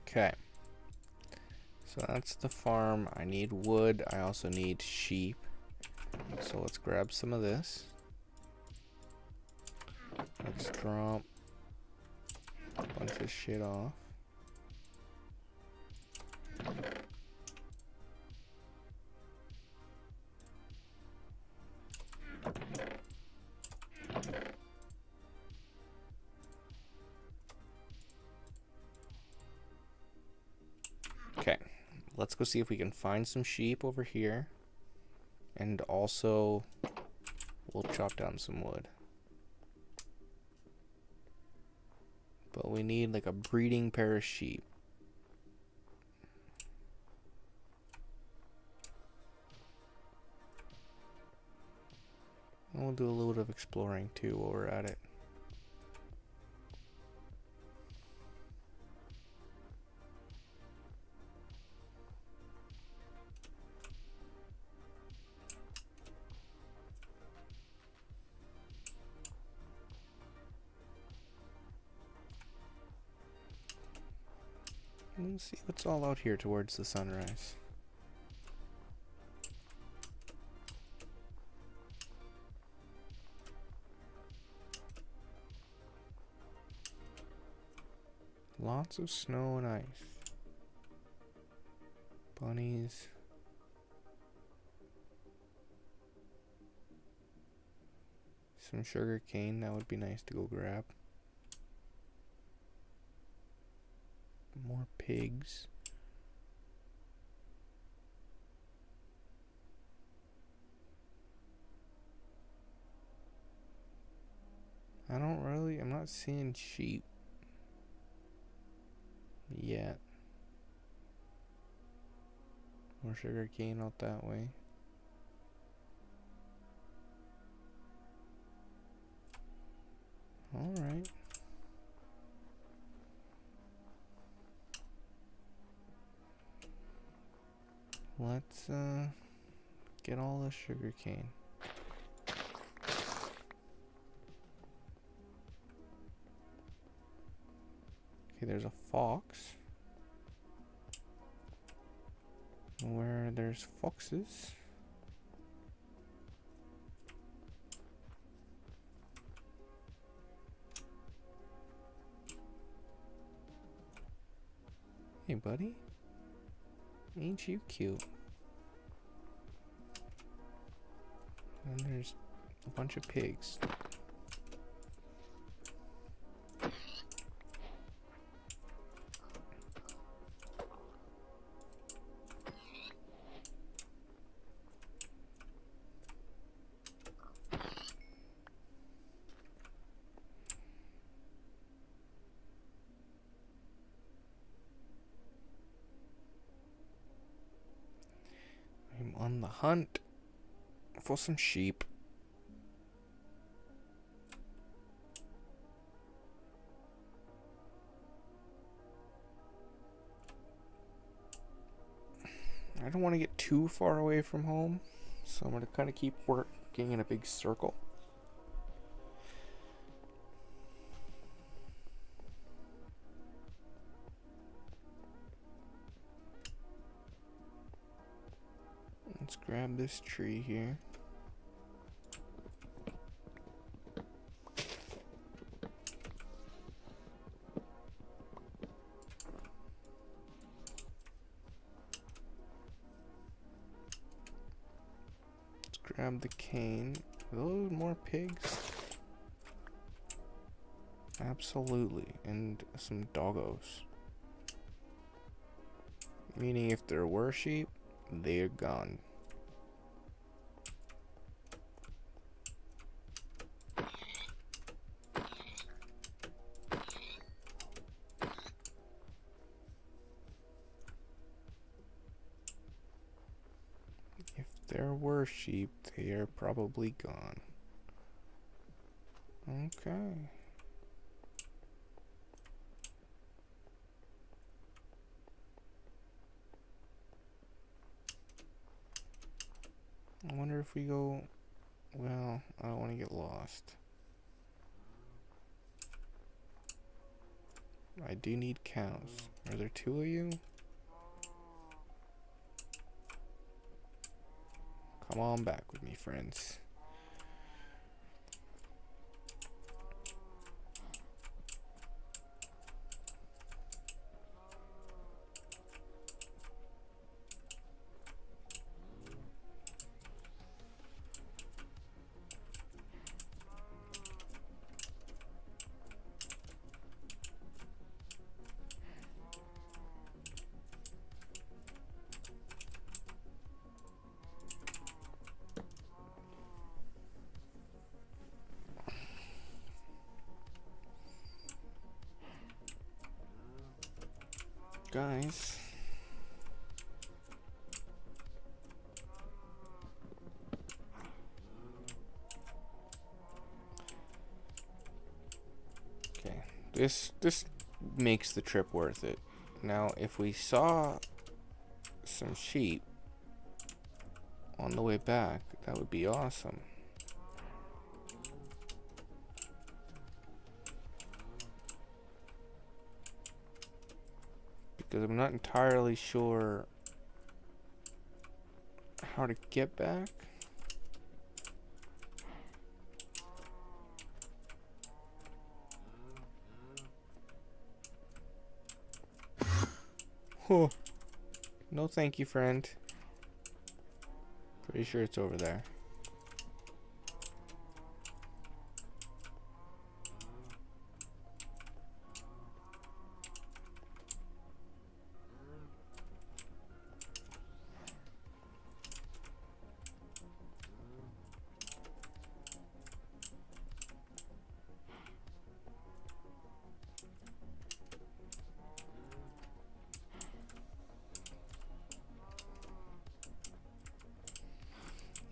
Okay. So that's the farm. I need wood. I also need sheep. So let's grab some of this. Let's drop a bunch of shit off. Okay, let's go see if we can find some sheep over here. And also, we'll chop down some wood. But we need like a breeding pair of sheep. And we'll do a little bit of exploring too while we're at it. Let's see what's all out here towards the sunrise. Lots of snow and ice. Bunnies. Some sugar cane, that would be nice to go grab. More pigs. I'm not seeing sheep yet. More sugar cane out that way. Alright. Let's get all the sugar cane. Okay, there's a fox. Where there's foxes. Hey, buddy. Ain't you cute? And there's a bunch of pigs. I'm on the hunt for some sheep. I don't want to get too far away from home, so I'm going to kind of keep working in a big circle. Let's grab this tree here. Let's grab the cane. Are those more pigs? Absolutely. And some doggos. Meaning if there were sheep, they're gone. If there were sheep, they are probably gone. Okay. I wonder if we go... Well, I don't want to get lost. I do need cows. Are there 2 of you? Come on back with me, friends. Guys. Okay. This makes the trip worth it. Now, if we saw some sheep on the way back, that would be awesome. Because I'm not entirely sure how to get back. Oh, no thank you, friend. Pretty sure it's over there.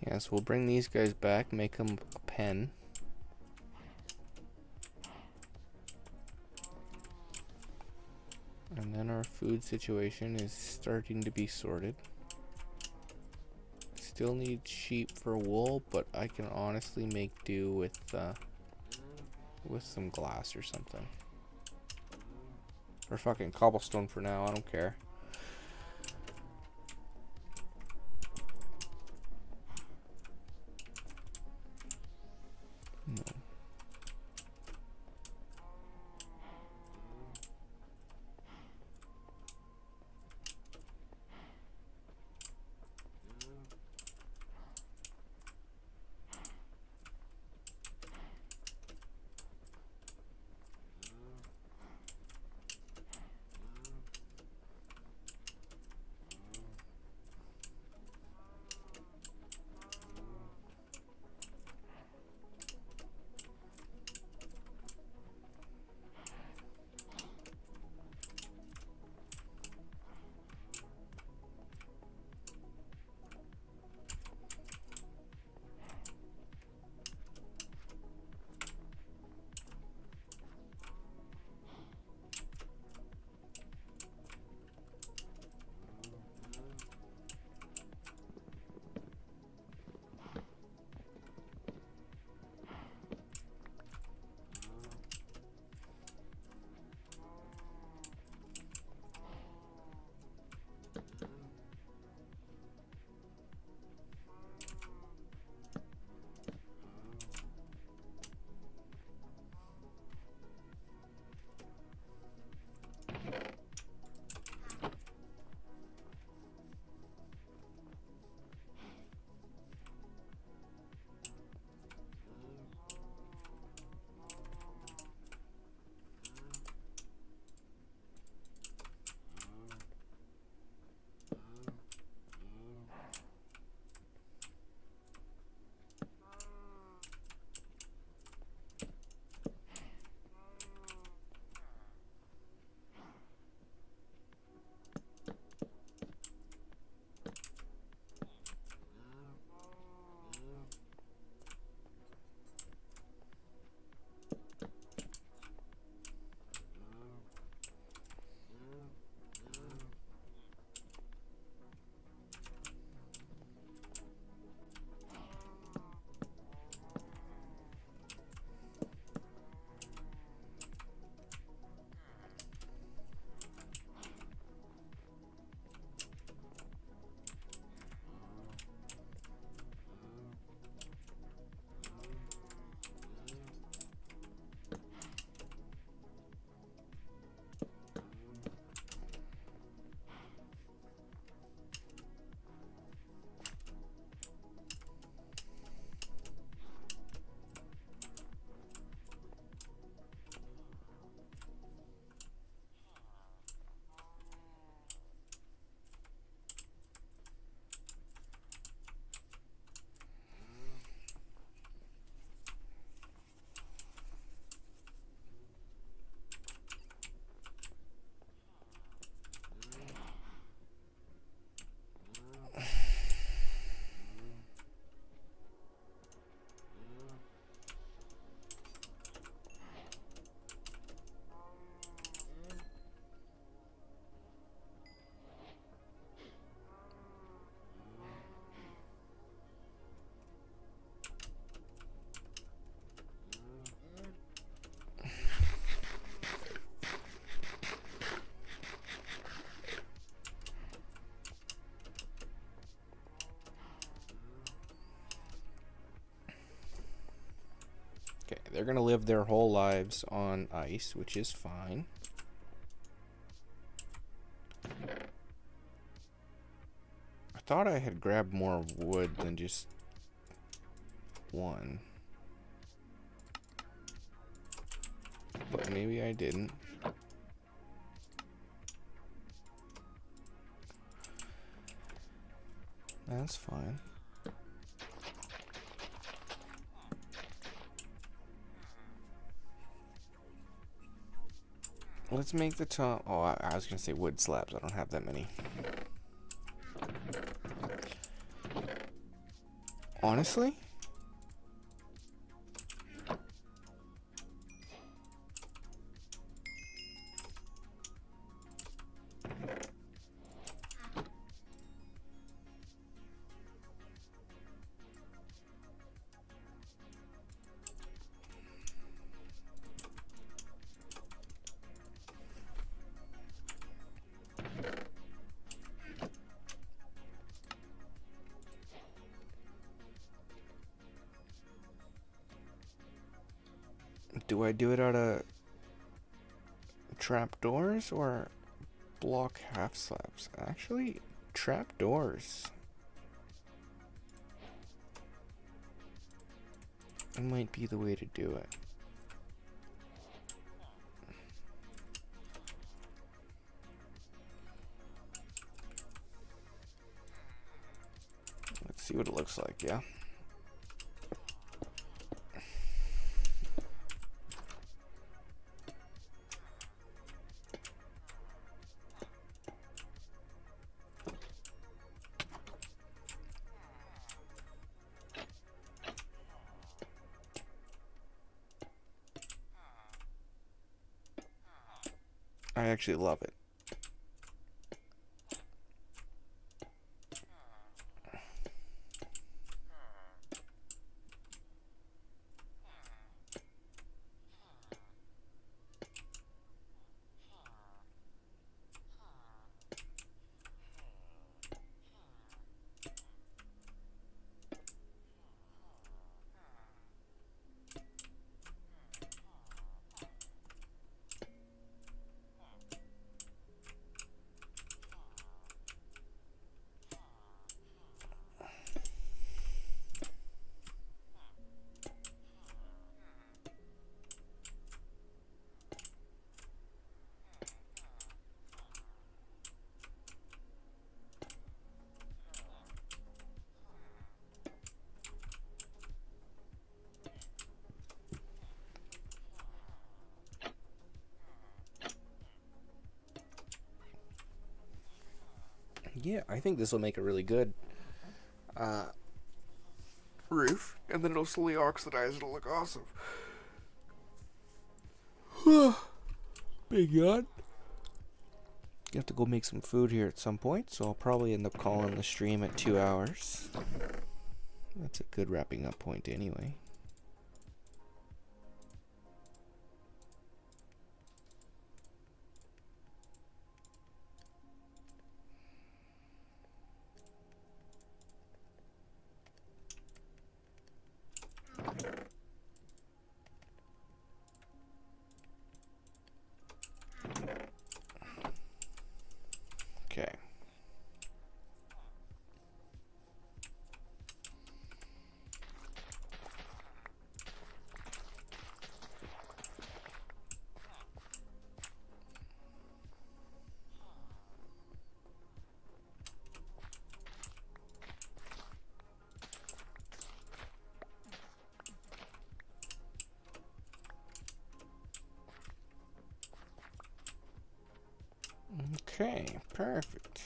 Yes, we'll bring these guys back, make them a pen. And then our food situation is starting to be sorted. Still need sheep for wool, but I can honestly make do with some glass or something. Or fucking cobblestone for now, I don't care. No. they're going to live their whole lives on ice, which is fine. I thought I had grabbed more wood than just one. But maybe I didn't. That's fine. Let's make the top. Oh, I was gonna say wood slabs. I don't have that many. Honestly? Do I do it out of trapdoors or block half slabs? Actually, trapdoors. It might be the way to do it. Let's see what it looks like, yeah. I actually love it. Yeah, I think this will make a really good roof, and then it'll slowly oxidize. It'll look awesome. Big yawn. You have to go make some food here at some point, so I'll probably end up calling the stream at 2 hours. That's a good wrapping up point anyway. Okay. Okay, perfect.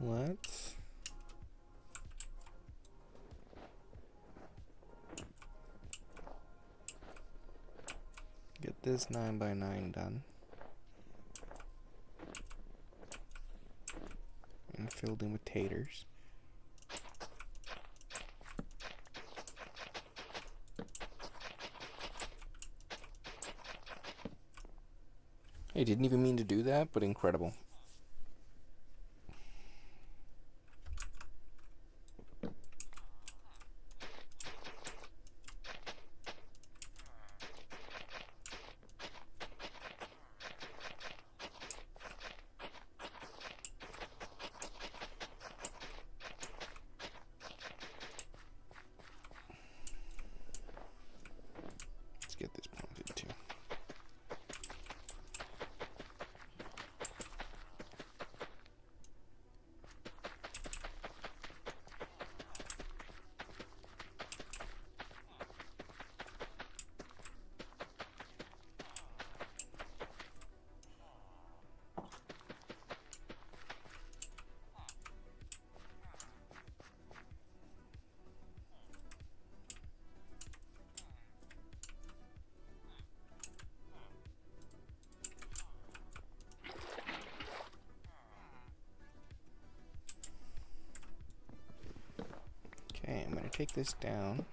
Let's get this 9x9 done and filled in with taters. I didn't even mean to do that, but incredible. take this down.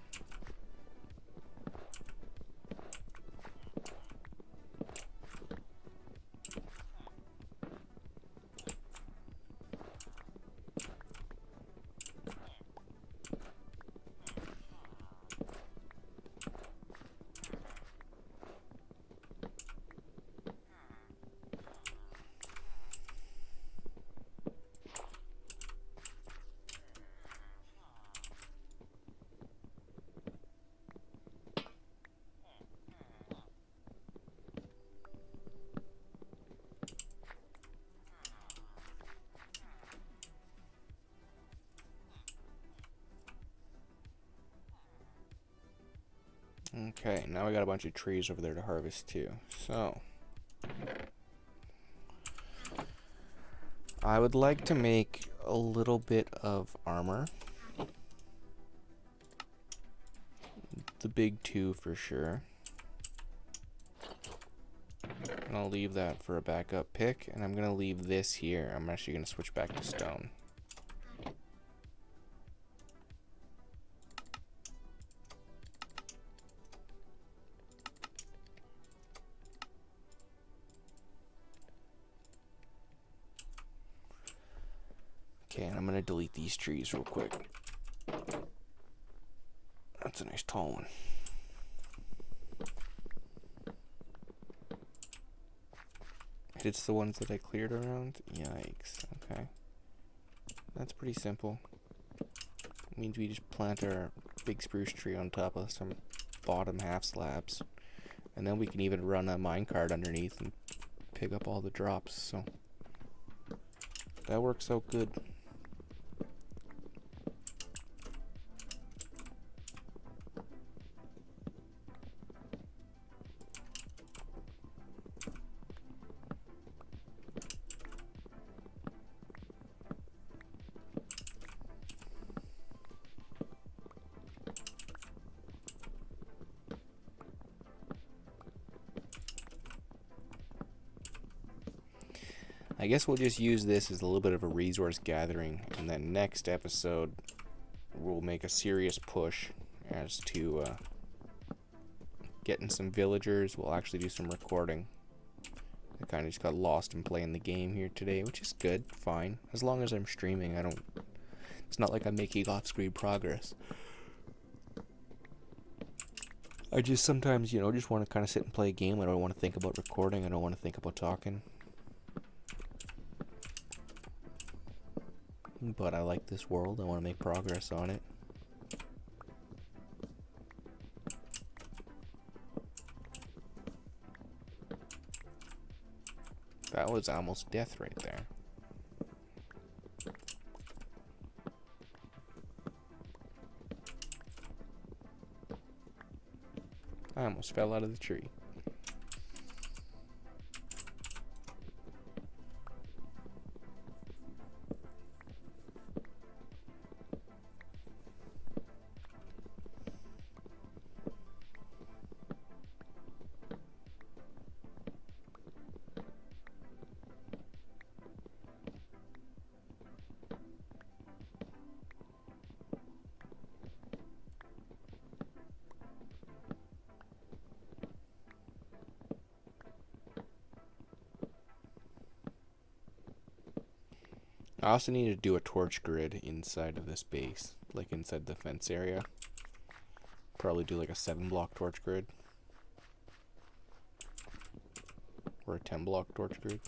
Okay, now we got a bunch of trees over there to harvest too. So, I would like to make a little bit of armor. The big two for sure. And I'll leave that for a backup pick, and I'm going to leave this here. I'm actually going to switch back to stone. Okay, and I'm going to delete these trees real quick. That's a nice tall one. It's the ones that I cleared around? Yikes. Okay. That's pretty simple. It means we just plant our big spruce tree on top of some bottom half slabs. And then we can even run a minecart underneath and pick up all the drops, so that works out good. I guess we'll just use this as a little bit of a resource gathering, and then next episode we'll make a serious push as to getting some villagers. We'll actually do some recording. I kind of just got lost in playing the game here today, which is good, fine. As long as I'm streaming, it's not like I'm making off-screen progress. I just sometimes, just want to kind of sit and play a game. I don't want to think about recording. I don't want to think about talking. But I like this world. I want to make progress on it. That was almost death right there. I almost fell out of the tree. I also need to do a torch grid inside of this base, like inside the fence area. Probably do like a 7-block torch grid. Or a 10-block torch grid.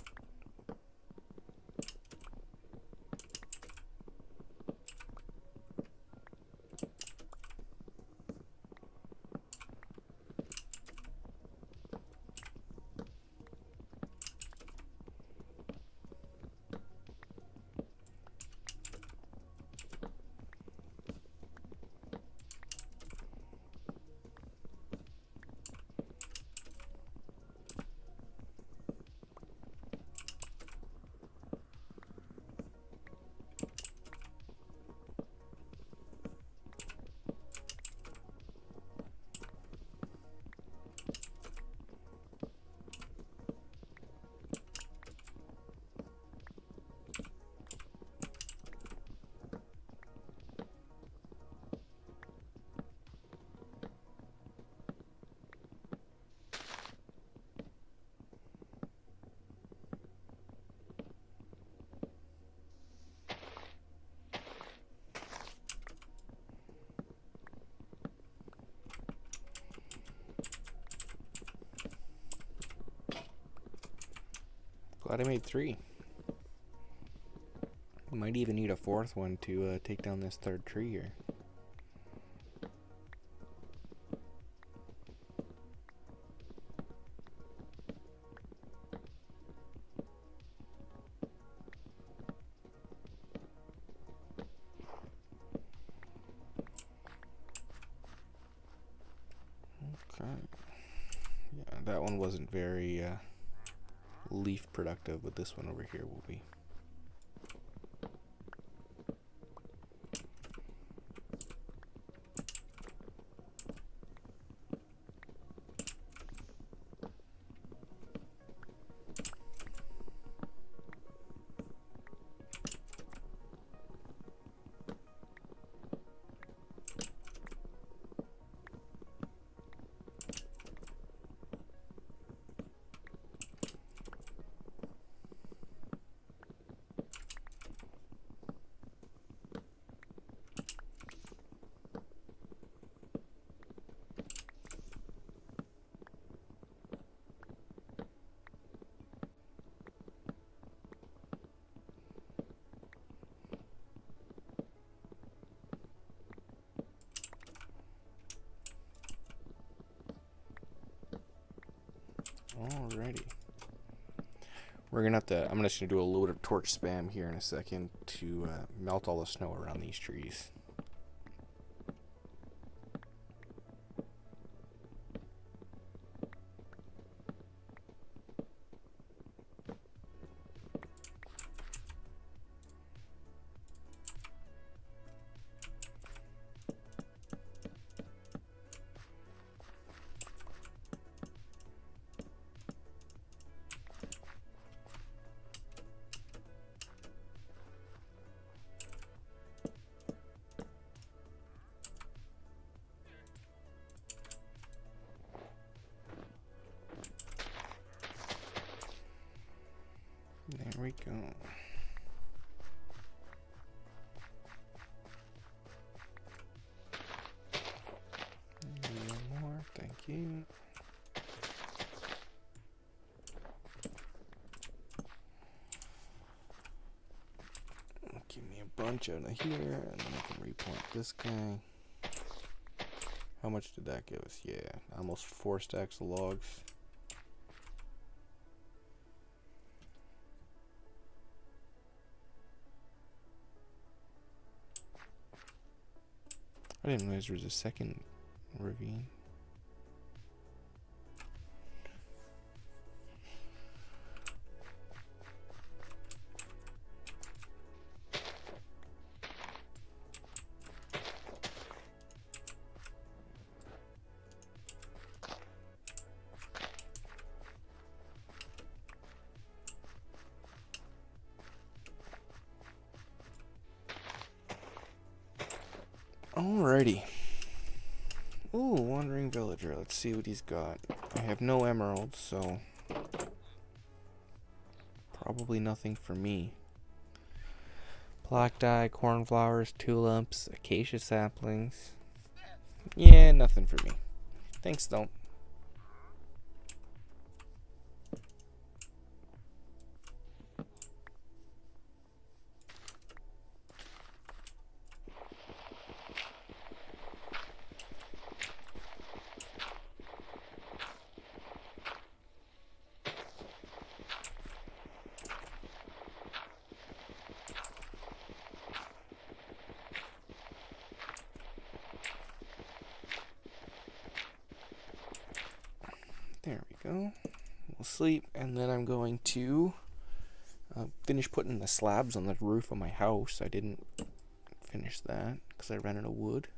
Glad I made 3. Might even need a 4th one to take down this 3rd tree here. Okay. Yeah, that one wasn't very leaf productive, but this one over here will be. Alrighty. We're gonna have to. I'm just gonna do a little bit of torch spam here in a second to melt all the snow around these trees. There we go. A little more, thank you. Give me a bunch out of here, and then I can replant this guy. How much did that give us? Yeah, almost 4 stacks of logs. I didn't realize there was a second ravine. Alrighty. Ooh, wandering villager. Let's see what he's got. I have no emeralds, so probably nothing for me. Black dye, cornflowers, tulips, acacia saplings. Yeah, nothing for me. Thanks, though. There we go. We'll sleep, and then I'm going to finish putting the slabs on the roof of my house. I didn't finish that because I ran out of wood.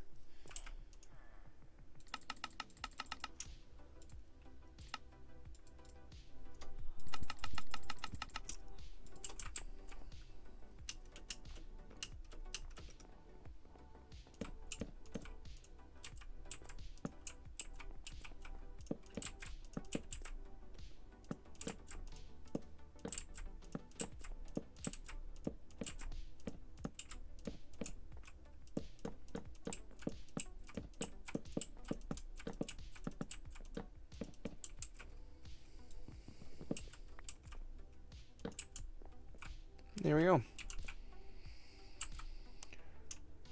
There we go.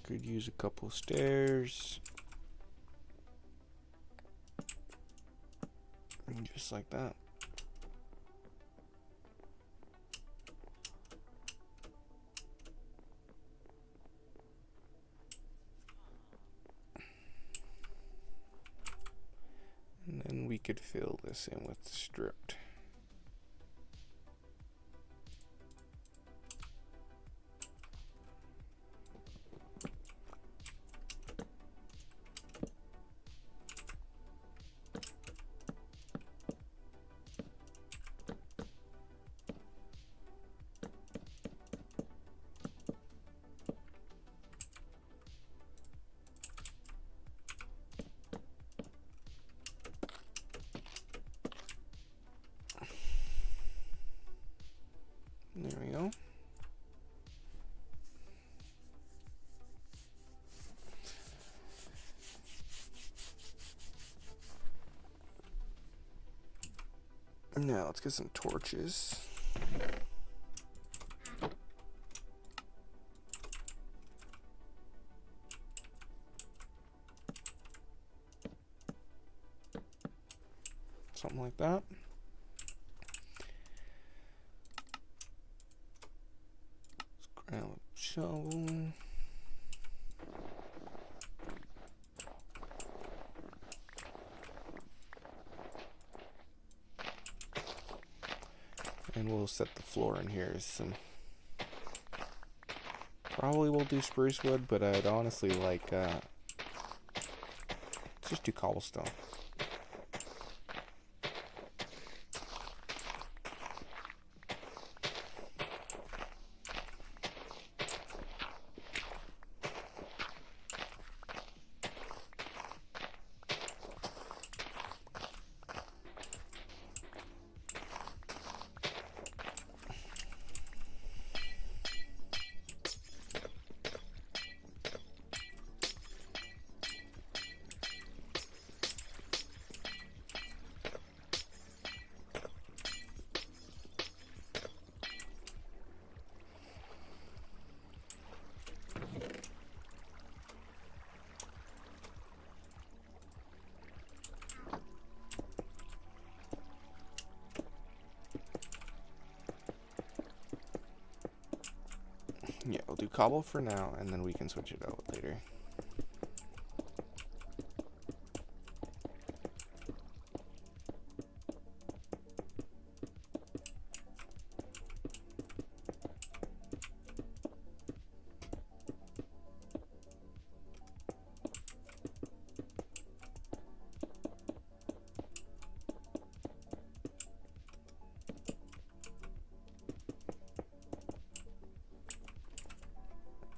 Could use a couple stairs. Just like that. And then we could fill this in with stripped. There we go. Now let's get some torches. Something like that. Let's grab a shovel. And we'll set the floor in here as some. Probably we'll do spruce wood, but I'd honestly like just do cobblestone. Yeah, we'll do cobble for now, and then we can switch it out later.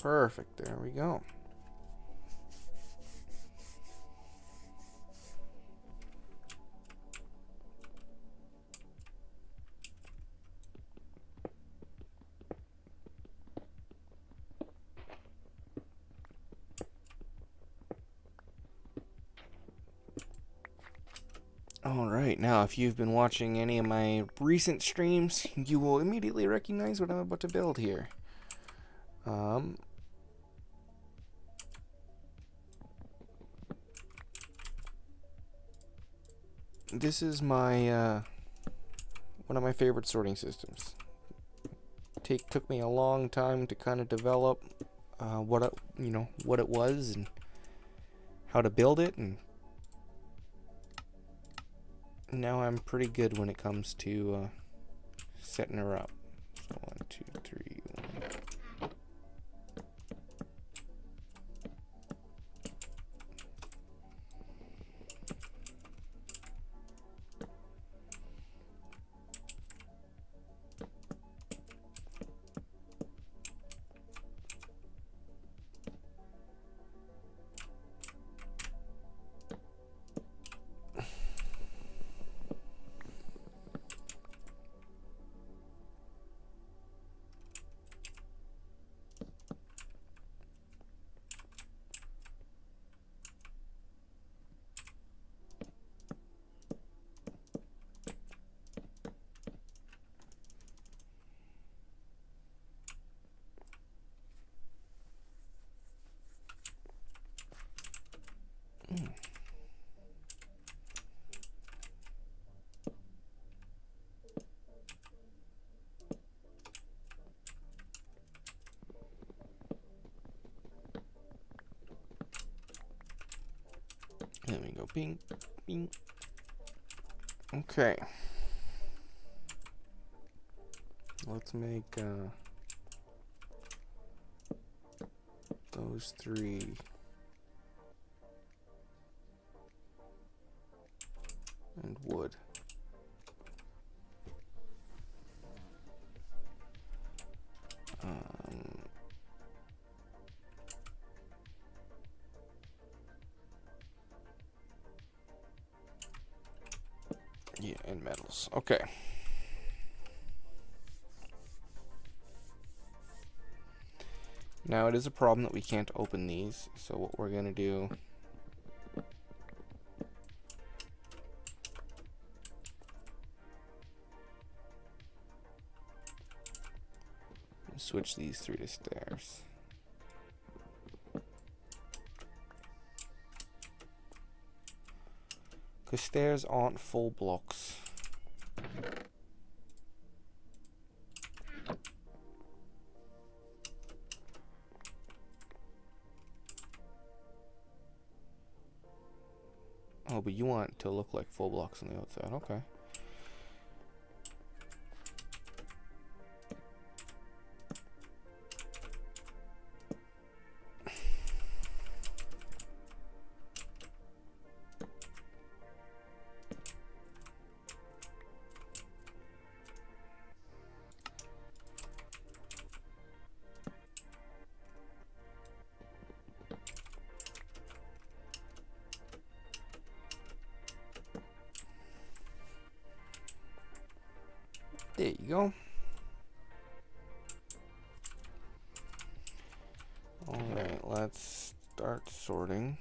Perfect, there we go. Alright, now if you've been watching any of my recent streams, you will immediately recognize what I'm about to build here. This is my one of my favorite sorting systems. Took me a long time to kind of develop what it was and how to build it, and now I'm pretty good when it comes to setting her up. So 1, 2, 3, 1. There we go. Bing, bing. Okay. Let's make those 3 and wood. Yeah, and metals. Okay. Now it is a problem that we can't open these, so what we're gonna do is switch these 3 to stairs. Because stairs aren't full blocks. Oh, but you want it to look like full blocks on the outside. Okay. There you go. Alright, let's start sorting.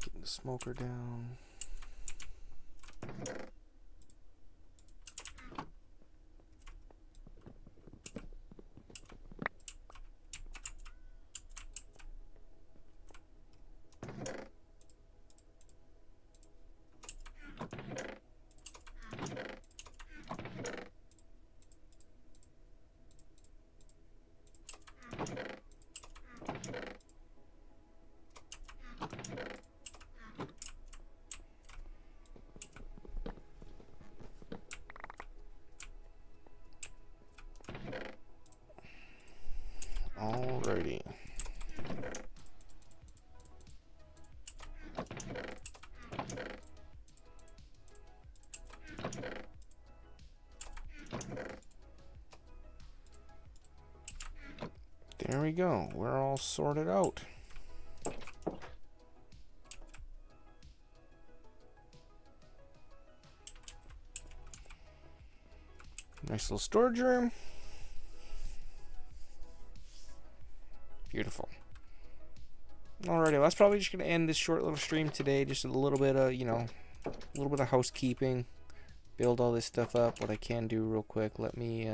Getting the smoker down. Alrighty. There we go. We're all sorted out. Nice little storage room. Beautiful. Alrighty, well, that's probably just going to end this short little stream today. Just a little bit of, a little bit of housekeeping. Build all this stuff up. What I can do real quick, let me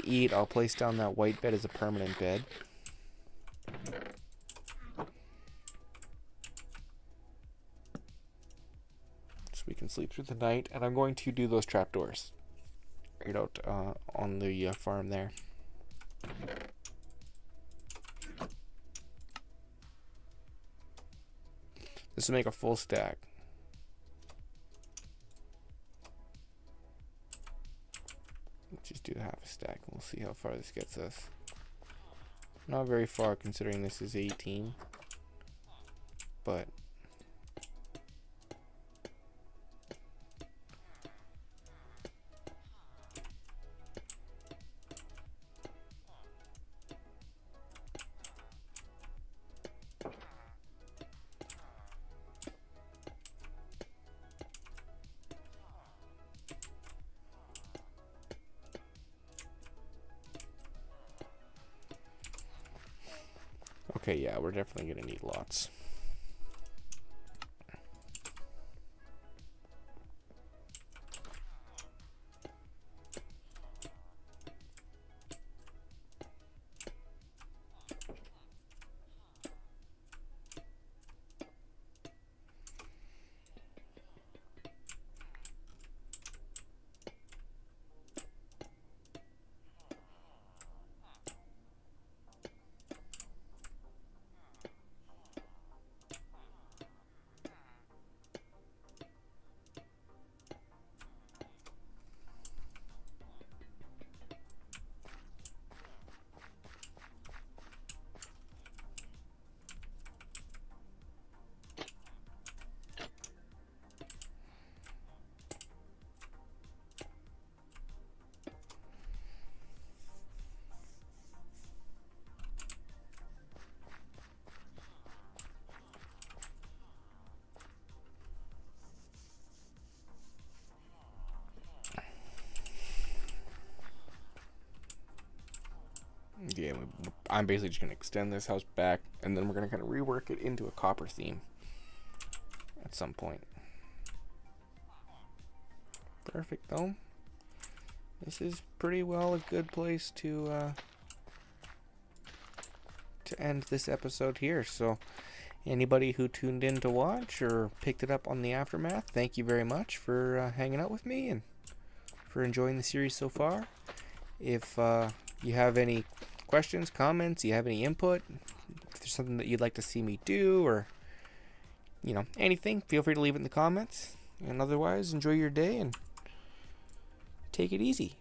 eat. I'll place down that white bed as a permanent bed. So we can sleep through the night. And I'm going to do those trapdoors right out on the farm there. This will make a full stack. do half a stack. We'll see how far this gets us. Not very far considering this is 18. But okay, yeah, we're definitely gonna need lots. Yeah, I'm basically just going to extend this house back, and then we're going to kind of rework it into a copper theme at some point. Perfect, though. This is pretty well a good place to end this episode here. So anybody who tuned in to watch or picked it up on the aftermath, thank you very much for hanging out with me and for enjoying the series so far. If you have any questions, comments, you have any input, if there's something that you'd like to see me do, or anything, feel free to leave it in the comments. And otherwise, enjoy your day and take it easy.